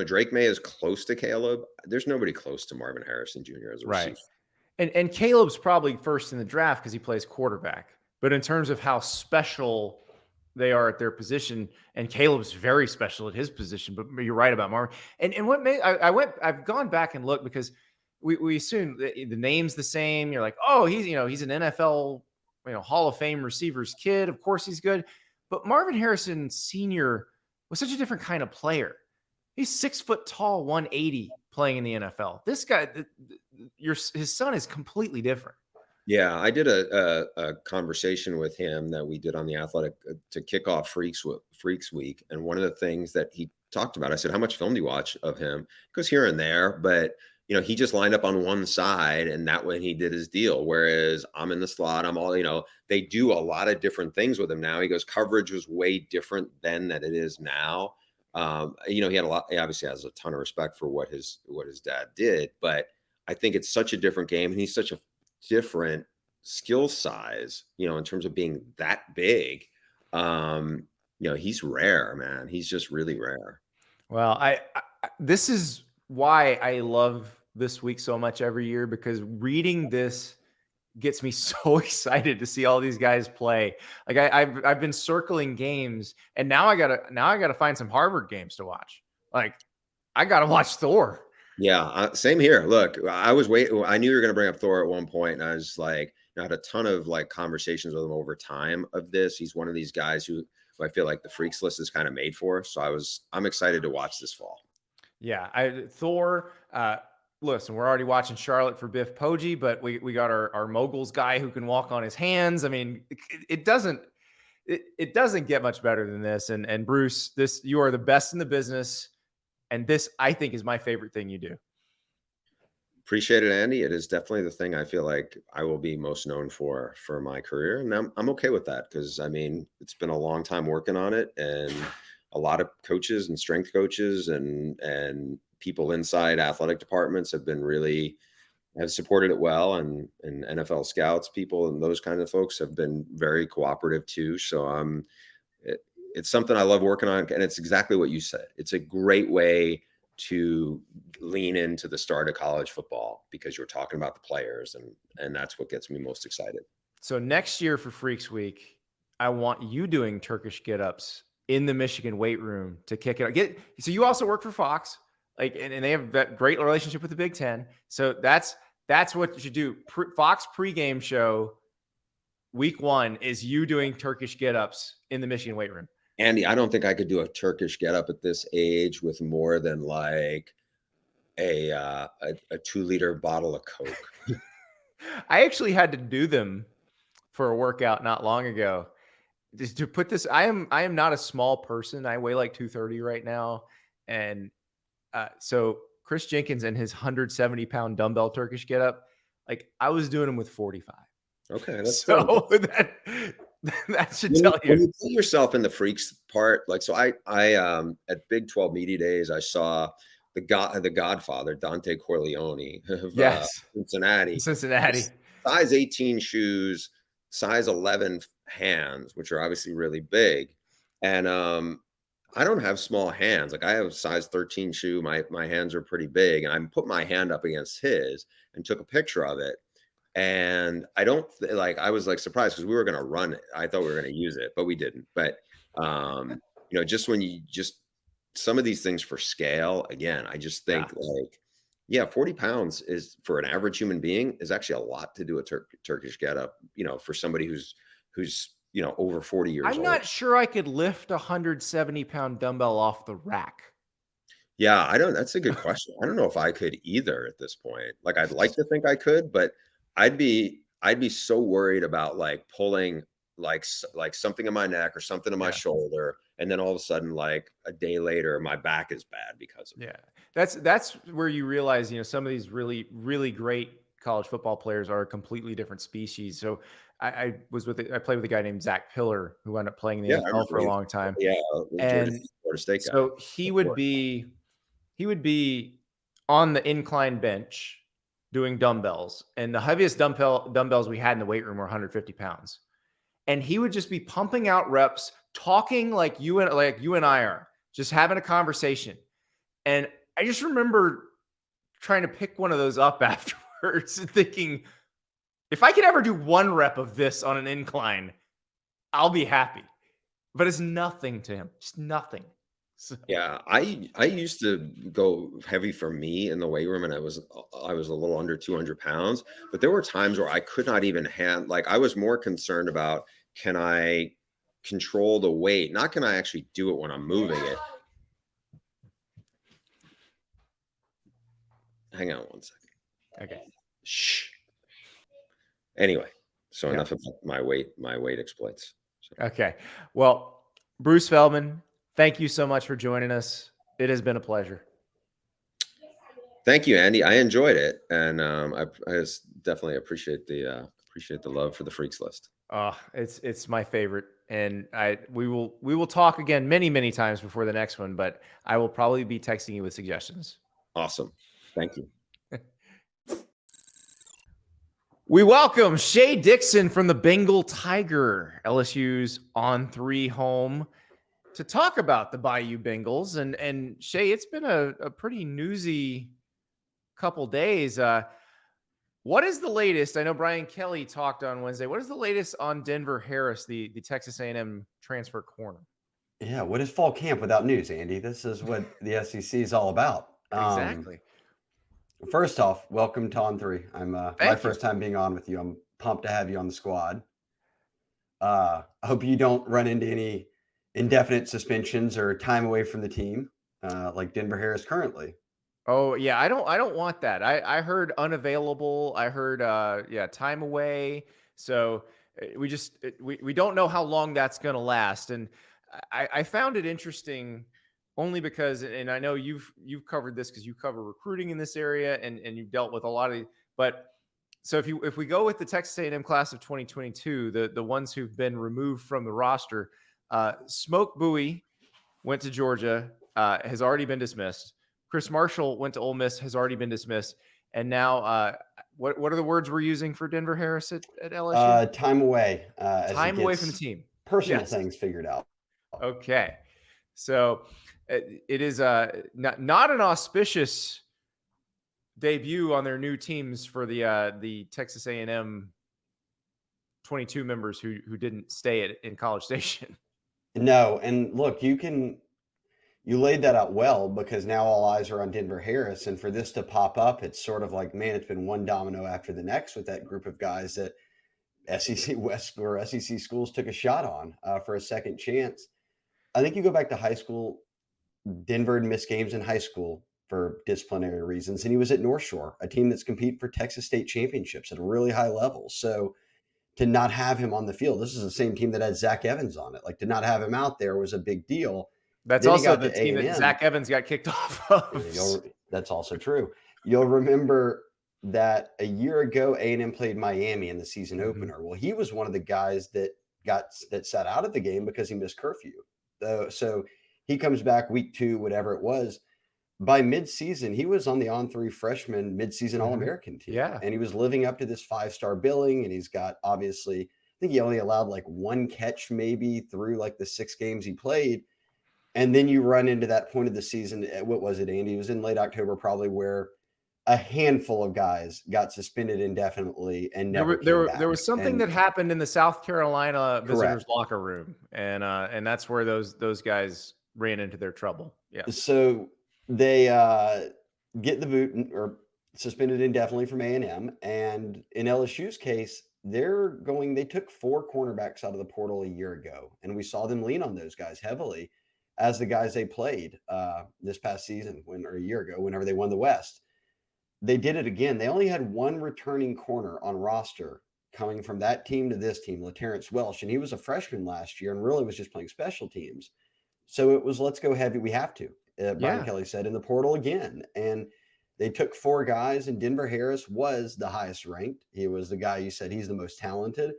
Drake May is close to Caleb. There's nobody close to Marvin Harrison Jr. as a receiver. And Caleb's probably first in the draft because he plays quarterback. But in terms of how special they are at their position, and Caleb's very special at his position, but you're right about Marvin. And what made I've gone back and looked, because we assume the name's the same. You're like, oh, he's an NFL Hall of Fame receiver's kid. Of course he's good. But Marvin Harrison Sr. was such a different kind of player. He's 6 foot tall, 180, playing in the NFL. This guy, his son is completely different. Yeah, I did a conversation with him that we did on The Athletic to kick off Freaks Week. And one of the things that he talked about, I said, how much film do you watch of him? He goes here and there, but he just lined up on one side, and that way he did his deal. Whereas I'm in the slot, I'm all, they do a lot of different things with him now. He goes, coverage was way different then than it is now. He had he obviously has a ton of respect for what his dad did, but I think it's such a different game, and he's such a different skill size, in terms of being that big. He's rare, man. He's just really rare. Well, I this is why I love this week so much every year, because reading this gets me so excited to see all these guys play. Like I've been circling games, and now I gotta find some Harvard games to watch. Like I gotta watch Thor. Yeah, same here. Look, I was waiting. I knew you were going to bring up Thor at one point, and I was like, I had a ton of conversations with him over time of this. He's one of these guys who I feel like the Freaks list is kind of made for. So I'm excited to watch this fall. Yeah, Thor. Listen, we're already watching Charlotte for Biff Poggi, but we got our moguls guy who can walk on his hands. I mean, it doesn't get much better than this. And Bruce, you are the best in the business. And this, I think, is my favorite thing you do. Appreciate it, Andy. It is definitely the thing I feel like I will be most known for my career. And I'm okay with that, because, I mean, it's been a long time working on it. And a lot of coaches and strength coaches and people inside athletic departments have supported it well. And NFL scouts, people and those kind of folks have been very cooperative too. So it's something I love working on. And it's exactly what you said. It's a great way to lean into the start of college football, because you're talking about the players, and that's what gets me most excited. So next year for Freaks Week, I want you doing Turkish get-ups in the Michigan weight room to kick it out. So you also work for Fox, and they have that great relationship with the Big Ten. So that's what you should do. Fox pregame show week 1 is you doing Turkish get-ups in the Michigan weight room. Andy, I don't think I could do a Turkish get-up at this age with more than like a 2-liter bottle of Coke. I actually had to do them for a workout not long ago. Just to put this, I am not a small person. I weigh like 230 right now, and so Chris Jenkins and his 170-pound dumbbell Turkish get-up, like I was doing them with 45. Okay, that's so that should tell you. When you put yourself in the Freaks part, so I at Big 12 Media Days, I saw the Godfather, Dante Corleone of yes. Cincinnati. Cincinnati. Size 18 shoes, size 11 hands, which are obviously really big. And I don't have small hands. Like I have a size 13 shoe. My hands are pretty big. And I put my hand up against his and took a picture of it. And I don't like, I was like surprised because we were going to run it. I thought we were going to use it, but we didn't. But, just when you just, some of these things for scale, again, I just think 40 pounds is for an average human being is actually a lot to do a Turkish getup, for somebody who's, over 40 years old. I'm not sure I could lift a 170-pound dumbbell off the rack. Yeah, that's a good question. I don't know if I could either at this point. Like, I'd like to think I could, but I'd be so worried about like pulling like something in my neck or something in my shoulder. And then all of a sudden, like a day later, my back is bad because of it. That's where you realize, some of these really, really great college football players are a completely different species. So I played with a guy named Zach Pillar who ended up playing in the NFL for a long time. Yeah. And Florida State guy. So he would be on the incline bench doing dumbbells, and the heaviest dumbbells we had in the weight room were 150 pounds. And he would just be pumping out reps, talking like you and I are, just having a conversation. And I just remember trying to pick one of those up afterwards and thinking, if I could ever do one rep of this on an incline, I'll be happy. But it's nothing to him. Just nothing. So. Yeah, I used to go heavy for me in the weight room, and I was a little under 200 pounds. But there were times where I could not even I was more concerned about, can I control the weight? Not can I actually do it when I'm moving it. Hang on one second. Okay. Shh. Anyway, so enough about my weight exploits. So. Okay. Well, Bruce Feldman, thank you so much for joining us. It has been a pleasure. Thank you, Andy. I enjoyed it, and I definitely appreciate the love for the Freaks List. It's my favorite, and we will talk again many, many times before the next one, but I will probably be texting you with suggestions. Awesome. Thank you. We welcome Shea Dixon from the Bengal Tiger, LSU's On3 home, to talk about the Bayou Bengals. And Shea, it's been a pretty newsy couple days. What is the latest? I know Brian Kelly talked on Wednesday. What is the latest on Denver Harris, the Texas A&M transfer corner? Yeah, what is fall camp without news, Andy? This is what the SEC is all about. Exactly. First off, welcome to On3. I'm my first time being on with you. I'm pumped to have you on the squad. I hope you don't run into any indefinite suspensions or time away from the team, like Denver Harris currently. Oh yeah, I don't want that. I heard unavailable. I heard time away. So we don't know how long that's going to last. And I found it interesting only because, and I know you've covered this because you cover recruiting in this area and you've dealt with a lot of, but so if we go with the Texas A&M class of 2022, the ones who've been removed from the roster, Smoke Bowie went to Georgia, has already been dismissed. Chris Marshall went to Ole Miss, has already been dismissed. And now, what are the words we're using for Denver Harris at LSU? Time away. Time away from the team. Personal things figured out. Okay. So it is not an auspicious debut on their new teams for the Texas A&M 22 members who didn't stay in College Station. No, and look, you laid that out well, because now all eyes are on Denver Harris, and for this to pop up, it's sort of like, man, it's been one domino after the next with that group of guys that SEC West or SEC schools took a shot on for a second chance. I think you go back to high school, Denver had missed games in high school for disciplinary reasons, and he was at North Shore, a team that's competing for Texas State championships at a really high level. So to not have him on the field, this is the same team that had Zach Evans on it. Like, to not have him out there was a big deal. That's also the team that Zach Evans got kicked off of. That's also true. You'll remember that a year ago, A&M played Miami in the season opener. Well, he was one of the guys that sat out of the game because he missed curfew. So he comes back week 2, whatever it was. By midseason, he was on the On3 freshman midseason All-American team. Yeah. And he was living up to this 5-star billing, and he's got obviously think he only allowed like one catch maybe through like the 6 games he played. And then you run into that point of the season. What was it, Andy? It was in late October, probably, where a handful of guys got suspended indefinitely and never came back. There was something that happened in the South Carolina visitors Correct. locker room, and that's where those guys ran into their trouble. Yeah. So they get the boot or suspended indefinitely from A&M, and in LSU's case, they took 4 cornerbacks out of the portal a year ago, and we saw them lean on those guys heavily as the guys they played this past season or a year ago, whenever they won the West. They did it again. They only had one returning corner on roster coming from that team to this team, LaTerrence Welsh, and he was a freshman last year and really was just playing special teams. So it was, let's go heavy. We have to. Brian Kelly said in the portal again. And they took 4 guys, and Denver Harris was the highest ranked. He was the guy you said he's the most talented,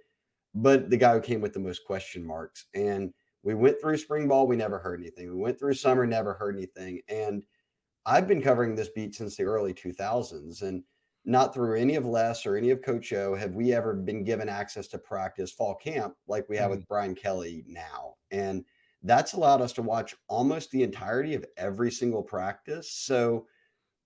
but the guy who came with the most question marks. And we went through spring ball. We never heard anything. We went through summer, never heard anything. And I've been covering this beat since the early 2000s, and not through any of Les or any of Coach O have we ever been given access to practice fall camp like we have with Brian Kelly now. And that's allowed us to watch almost the entirety of every single practice. So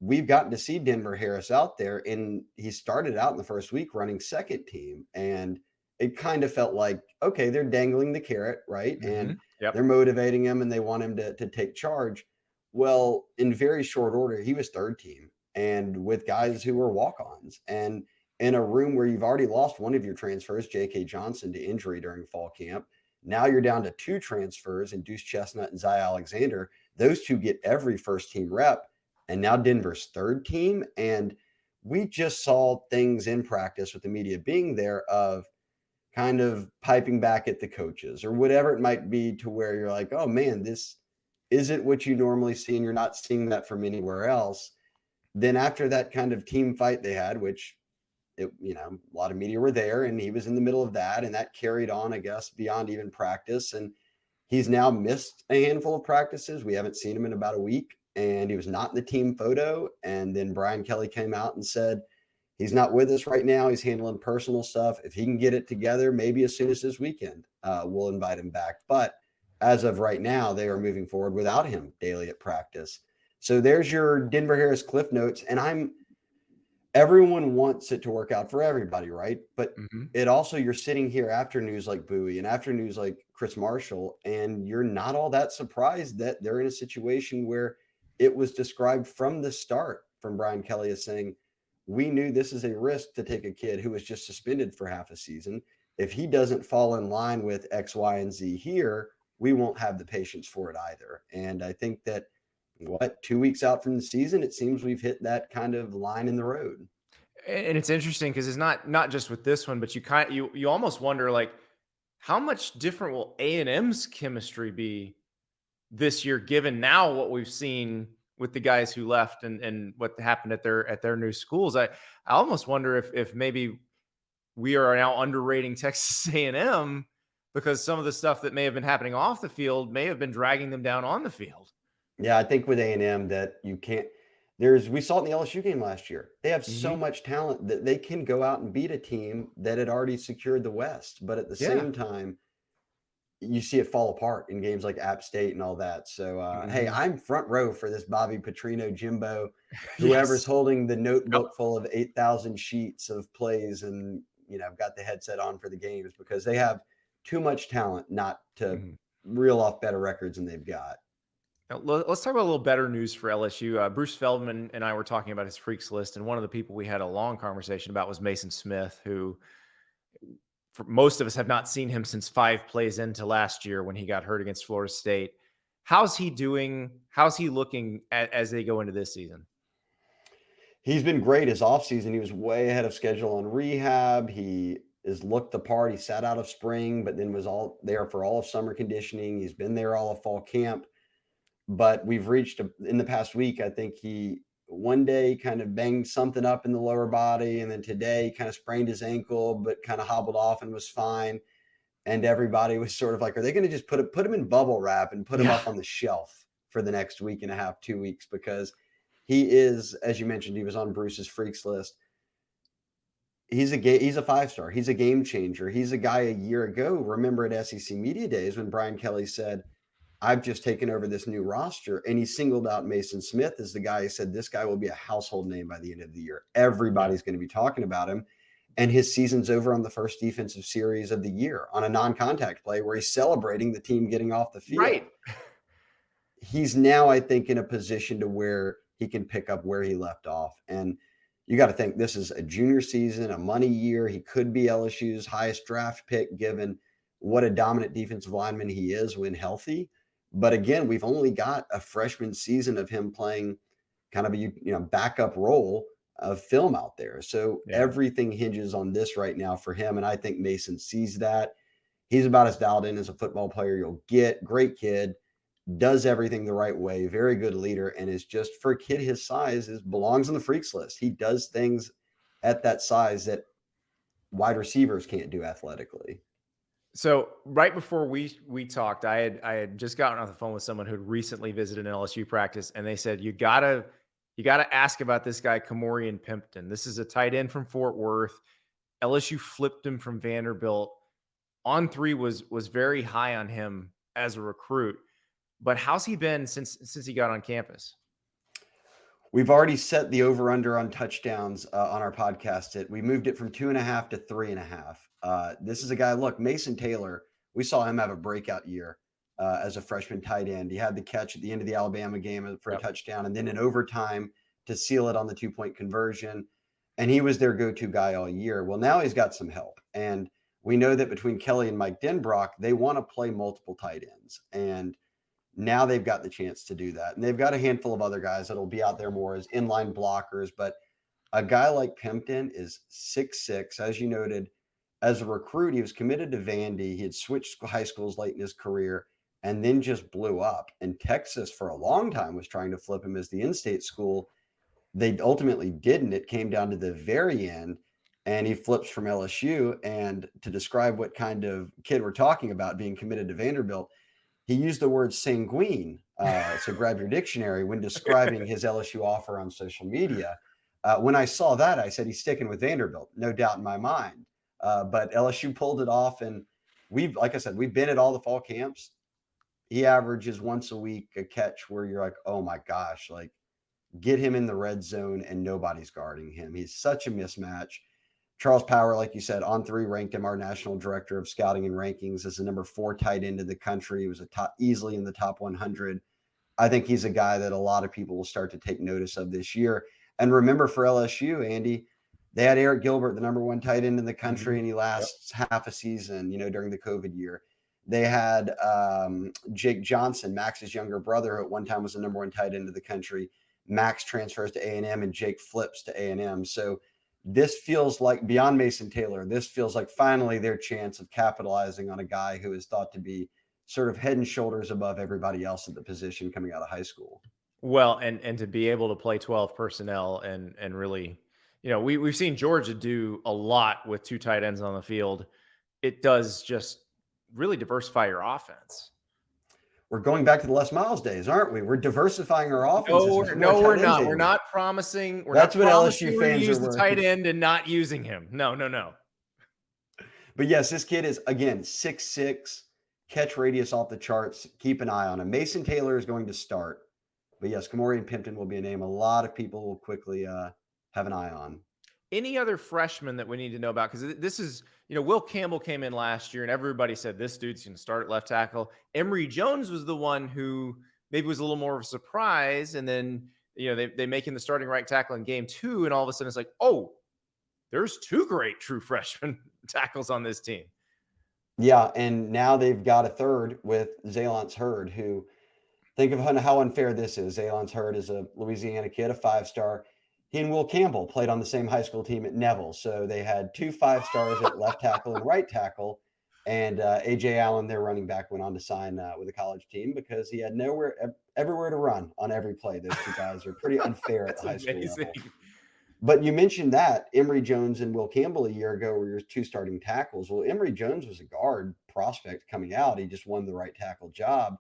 we've gotten to see Denver Harris out there, and he started out in the first week running second team. And it kind of felt like, okay, they're dangling the carrot, right? And they're motivating him and they want him to take charge. Well, in very short order, he was third team and with guys who were walk-ons, and in a room where you've already lost one of your transfers, J.K. Johnson, to injury during fall camp. Now you're down to 2 transfers in Deuce Chestnut and Zay Alexander. Those 2 get every first team rep, and now Denver's third team. And we just saw things in practice with the media being there of kind of piping back at the coaches or whatever it might be, to where you're like, oh man, this isn't what you normally see, and you're not seeing that from anywhere else. Then after that kind of team fight they had, which a lot of media were there, and he was in the middle of that, and that carried on, I guess, beyond even practice. And he's now missed a handful of practices. We haven't seen him in about a week, and he was not in the team photo. And then Brian Kelly came out and said, he's not with us right now. He's handling personal stuff. If he can get it together, maybe as soon as this weekend, we'll invite him back. But as of right now, they are moving forward without him daily at practice. So there's your Denver Harris Cliff Notes. And everyone wants it to work out for everybody, right? But it also, you're sitting here after news like Bowie and after news like Chris Marshall, and you're not all that surprised that they're in a situation where it was described from the start from Brian Kelly as saying, we knew this is a risk to take a kid who was just suspended for half a season. If he doesn't fall in line with X, Y, and Z here, we won't have the patience for it either. And I think that 2 weeks out from the season, it seems we've hit that kind of line in the road. And it's interesting because it's not just with this one, but you almost wonder, like, how much different will A&M's chemistry be this year, given now what we've seen with the guys who left and what happened at their new schools. I almost wonder if maybe we are now underrating Texas A&M because some of the stuff that may have been happening off the field may have been dragging them down on the field. Yeah, I think with A&M that you can't. We saw it in the LSU game last year. They have so much talent that they can go out and beat a team that had already secured the West. But at the same time, you see it fall apart in games like App State and all that. So, hey, I'm front row for this Bobby Petrino, Jimbo, whoever's holding the notebook full of 8,000 sheets of plays and, got the headset on for the games, because they have too much talent not to reel off better records than they've got. Now, let's talk about a little better news for LSU. Bruce Feldman and I were talking about his freaks list, and one of the people we had a long conversation about was Maason Smith, who for most of us have not seen him since 5 plays into last year when he got hurt against Florida State. How's he doing? How's he looking as they go into this season? He's been great his offseason. He was way ahead of schedule on rehab. He has looked the part. He sat out of spring, but then was all there for all of summer conditioning. He's been there all of fall camp. But we've reached in the past week, I think he one day kind of banged something up in the lower body, and then today kind of sprained his ankle, but kind of hobbled off and was fine. And everybody was sort of like, are they going to just put him in bubble wrap and put him up on the shelf for the next week and a half, 2 weeks? Because he is, as you mentioned, he was on Bruce's freaks list. he's a 5-star. He's a game changer. He's a guy a year ago. Remember at SEC Media Days when Brian Kelly said, I've just taken over this new roster, and he singled out Maason Smith as the guy who said this guy will be a household name by the end of the year. Everybody's going to be talking about him. And his season's over on the first defensive series of the year on a non-contact play where he's celebrating the team getting off the field. Right. He's now, I think, in a position to where he can pick up where he left off. And you got to think this is a junior season, a money year. He could be LSU's highest draft pick given what a dominant defensive lineman he is when healthy. But again, we've only got a freshman season of him playing kind of a backup role of film out there. So everything hinges on this right now for him. And I think Maason sees that. He's about as dialed in as a football player you'll get. Great kid, does everything the right way, very good leader, and is just, for a kid his size, belongs on the freaks list. He does things at that size that wide receivers can't do athletically. So right before we talked, I had just gotten off the phone with someone who had recently visited an LSU practice, and they said, you gotta ask about this guy, Kamorian Pimpton. This is a tight end from Fort Worth. LSU flipped him from Vanderbilt. On3 was very high on him as a recruit. But how's he been since he got on campus? We've already set the over-under on touchdowns on our podcast. We moved it from 2.5 to 3.5. This is a guy, look, Mason Taylor, we saw him have a breakout year as a freshman tight end. He had the catch at the end of the Alabama game for a touchdown, and then in overtime to seal it on the 2-point conversion. And he was their go-to guy all year. Well, now he's got some help. And we know that between Kelly and Mike Denbrock, they want to play multiple tight ends. And now they've got the chance to do that. And they've got a handful of other guys that'll be out there more as inline blockers. But a guy like Pimpton is 6'6", as you noted. As a recruit, he was committed to Vandy. He had switched high schools late in his career and then just blew up. And Texas, for a long time, was trying to flip him as the in-state school. They ultimately didn't. It came down to the very end, and he flips from LSU. And to describe what kind of kid we're talking about being committed to Vanderbilt, he used the word sanguine, so grab your dictionary, when describing his LSU offer on social media. When I saw that, I said, he's sticking with Vanderbilt, no doubt in my mind. But LSU pulled it off, and like I said, we've been at all the fall camps. He averages once a week a catch where you're like, oh my gosh, like get him in the red zone and nobody's guarding him. He's such a mismatch. Charles Power, like you said, On3 ranked him our national director of scouting and rankings as the number 4 tight end in the country. He was easily in the top 100. I think he's a guy that a lot of people will start to take notice of this year. And remember, for LSU, Andy, they had Eric Gilbert, the number 1 tight end in the country, and he lasts half a season, during the COVID year. They had Jake Johnson, Max's younger brother, who at one time was the number 1 tight end in the country. Max transfers to A&M, and Jake flips to A&M. So this feels like, beyond Maason Taylor, this feels like finally their chance of capitalizing on a guy who is thought to be sort of head and shoulders above everybody else at the position coming out of high school. Well, and to be able to play 12 personnel and really, we've seen Georgia do a lot with 2 tight ends on the field. It does just really diversify your offense. We're going back to the Les Miles days, aren't we? We're diversifying our offense. No, we're not. We're not promising. That's what LSU fans use the tight end and not using him. No. But yes, this kid is, again, 6'6", catch radius off the charts. Keep an eye on him. Maason Taylor is going to start. But yes, Kamorian Pimpton will be a name a lot of people will quickly have an eye on. Any other freshmen that we need to know about? Because this is, Will Campbell came in last year and everybody said this dude's going to start at left tackle. Emory Jones was the one who maybe was a little more of a surprise. And then, they make him the starting right tackle in game 2. And all of a sudden it's like, oh, there's 2 great true freshman tackles on this team. Yeah. And now they've got a third with Zalance Hurd, who, think of how unfair this is. Zalance Hurd is a Louisiana kid, a 5-star. He and Will Campbell played on the same high school team at Neville. So they had 2 5-stars at left tackle and right tackle. And A.J. Allen, their running back, went on to sign with a college team because he had everywhere to run on every play. Those 2 guys are pretty unfair at the high school level. But you mentioned that Emory Jones and Will Campbell a year ago were your 2 starting tackles. Well, Emory Jones was a guard prospect coming out. He just won the right tackle job.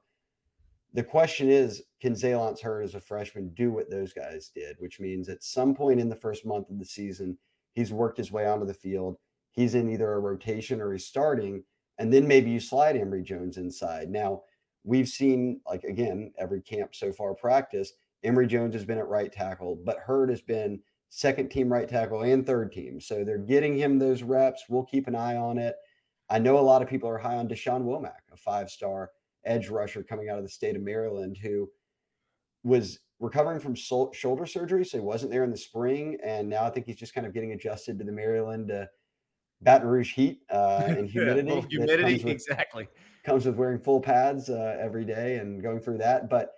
The question is, can Zalance Hurd as a freshman do what those guys did, which means at some point in the first month of the season, He's worked his way onto the field. He's in either a rotation or he's starting. And then maybe you slide Emory Jones inside. Now, we've seen, like, again, every camp so far practice, Emory Jones has been at right tackle, but Hurd has been second team right tackle and third team. So they're getting him those reps. We'll keep an eye on it. I know a lot of people are high on Deshaun Womack, a 5-star edge rusher coming out of the state of Maryland, who was recovering from shoulder surgery. So he wasn't there in the spring. And now I think he's just kind of getting adjusted to the Maryland Baton Rouge heat and humidity. Yeah, humidity, exactly. Comes with wearing full pads every day and going through that. But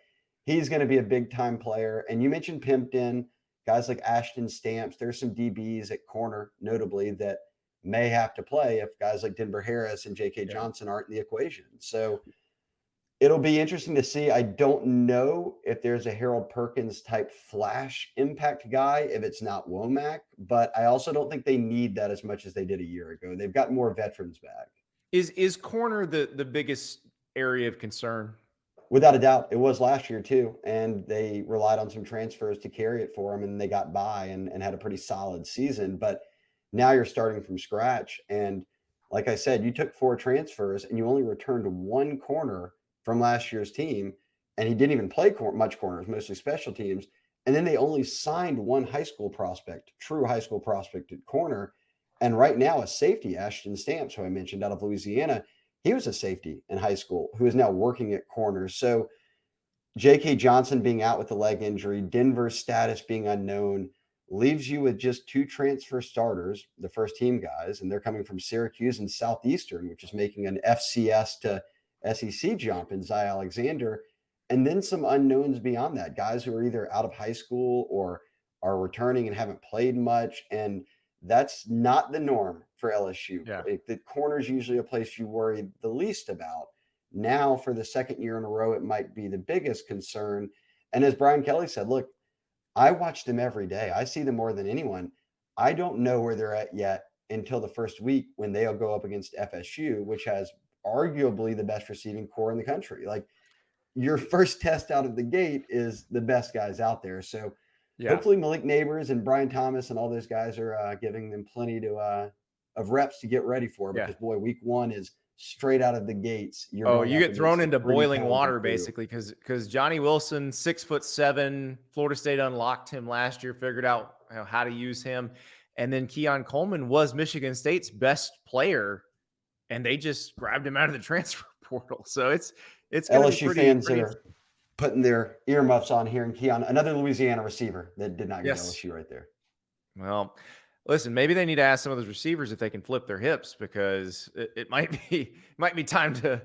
he's going to be a big-time player. And you mentioned Pimpton, guys like Ashton Stamps. There's some DBs at corner, notably, that may have to play if guys like Denver Harris and J.K. Johnson aren't in the equation. So it'll be interesting to see. I don't know if there's a Harold Perkins type flash impact guy if it's not Womack, but I also don't think they need that as much as they did a year ago. They've got more veterans back. Is corner the biggest area of concern? Without a doubt. It was last year too, and they relied on some transfers to carry it for them, and they got by and had a pretty solid season. But now you're starting from scratch, and like I said, you took 4 transfers and you only returned 1 corner from last year's team, and he didn't even play much corners, mostly special teams. And then they only signed 1 high school prospect, true high school prospect at corner. And right now, a safety, Ashton Stamps, who I mentioned out of Louisiana, he was a safety in high school who is now working at corner. So J.K. Johnson being out with the leg injury, Denver's status being unknown, leaves you with just 2 transfer starters, the first team guys, and they're coming from Syracuse and Southeastern, which is making an FCS to SEC jump in Zy Alexander, and then some unknowns beyond that, guys who are either out of high school or are returning and haven't played much. And that's not the norm for LSU. Yeah. The corner's usually a place you worry the least about. Now, for the second year in a row, it might be the biggest concern. And as Brian Kelly said, look, I watch them every day. I see them more than anyone. I don't know where they're at yet until the first week when they'll go up against FSU, which has arguably the best receiving core in the country. Like, your first test out of the gate is the best guys out there. So hopefully Malik Neighbors and Brian Thomas and all those guys are giving them plenty of reps to get ready for, because boy, week 1 is straight out of the gates. You get thrown into boiling water basically, because Johnny Wilson, 6'7", Florida State unlocked him last year, figured out how to use him. And then Keon Coleman was Michigan State's best player, and they just grabbed him out of the transfer portal. So it's LSU fans are putting their earmuffs on here, and Keon, another Louisiana receiver that did not get LSU right there. Well, listen, maybe they need to ask some of those receivers if they can flip their hips, because it might be time to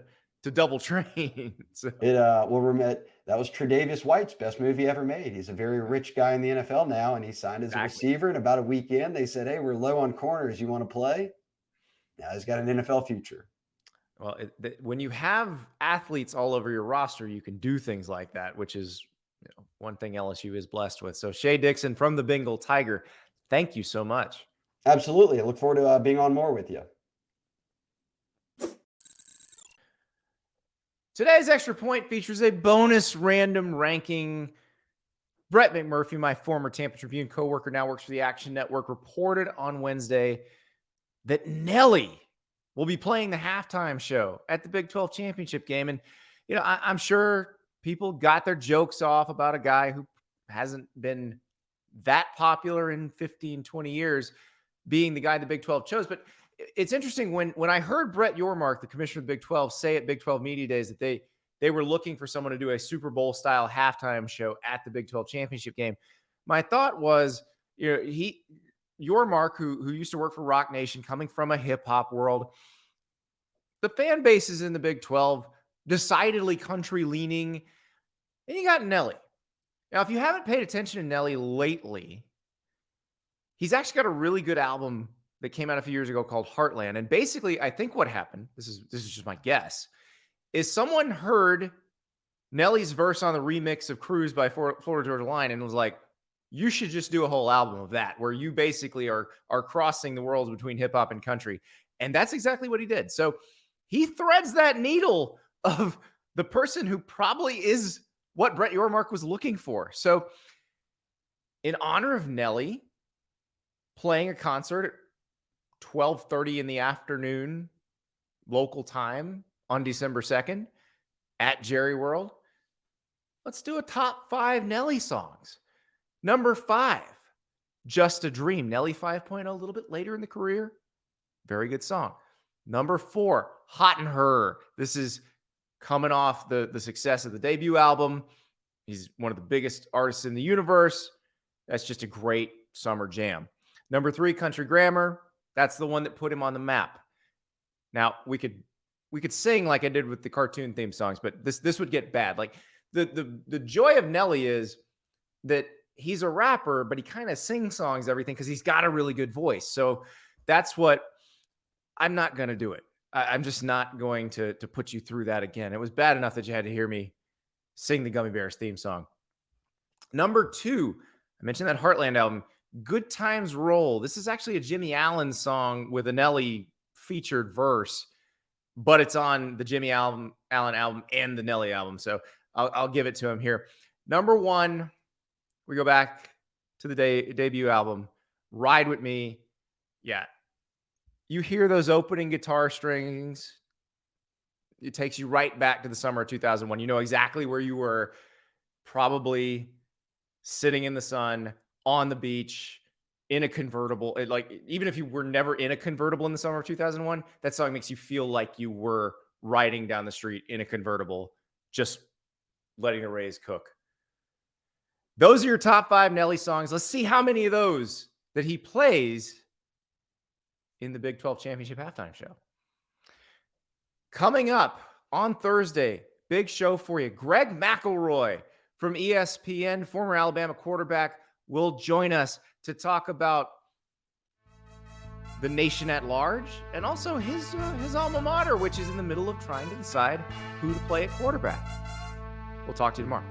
double train. So. We'll remit that was Tre'Davious White's best move he ever made. He's a very rich guy in the NFL now, and he signed as a receiver. And about a week in, they said, "Hey, we're low on corners. You want to play?" Now he's got an NFL future. Well, when you have athletes all over your roster, you can do things like that, which is one thing LSU is blessed with. So Shea Dixon from the Bengal Tiger, thank you so much. Absolutely. I look forward to being on more with you. Today's Extra Point features a bonus random ranking. Brett McMurphy, my former Tampa Tribune coworker, now works for the Action Network, reported on Wednesday that Nelly will be playing the halftime show at the Big 12 championship game. And, I'm sure people got their jokes off about a guy who hasn't been that popular in 15, 20 years being the guy the Big 12 chose. But it's interesting when I heard Brett Yormark, the commissioner of the Big 12, say at Big 12 Media Days that they were looking for someone to do a Super Bowl style halftime show at the Big 12 championship game. My thought was, Yormark, who used to work for Rock Nation, coming from a hip hop world, the fan bases in the Big 12 decidedly country leaning. And you got Nelly. Now, if you haven't paid attention to Nelly lately, he's actually got a really good album that came out a few years ago called Heartland. And basically, I think what happened, this is just my guess, is someone heard Nelly's verse on the remix of Cruise by Florida Georgia Line and was like, you should just do a whole album of that, where you basically are crossing the worlds between hip hop and country. And that's exactly what he did. So he threads that needle of the person who probably is what Brett Yormark was looking for. So in honor of Nelly, playing a concert at 12:30 in the afternoon local time on December 2nd at Jerry World. Let's do a top 5 Nelly songs. Number 5, Just a Dream. Nelly 5.0, a little bit later in the career. Very good song. Number 4, Hot and Her. This is coming off the success of the debut album. He's one of the biggest artists in the universe. That's just a great summer jam. Number 3, Country Grammar. That's the one that put him on the map. Now, we could sing like I did with the cartoon theme songs, but this would get bad. Like the joy of Nelly is that he's a rapper, but he kind of sings songs, everything, because he's got a really good voice. So that's what I'm not going to do it. I'm just not going to put you through that again. It was bad enough that you had to hear me sing the Gummy Bears theme song. Number 2, I mentioned that Heartland album, Good Times Roll. This is actually a Jimmy Allen song with a Nelly featured verse, but it's on the Jimmy Allen album and the Nelly album. So I'll give it to him here. Number 1, we go back to the debut album, Ride With Me. Yeah. You hear those opening guitar strings. It takes you right back to the summer of 2001. You know exactly where you were, probably sitting in the sun on the beach in a convertible. Even if you were never in a convertible in the summer of 2001, that song makes you feel like you were riding down the street in a convertible, just letting the Rays cook. Those are your top 5 Nelly songs. Let's see how many of those that he plays in the Big 12 Championship halftime show. Coming up on Thursday, big show for you. Greg McElroy from ESPN, former Alabama quarterback, will join us to talk about the nation at large and also his alma mater, which is in the middle of trying to decide who to play at quarterback. We'll talk to you tomorrow.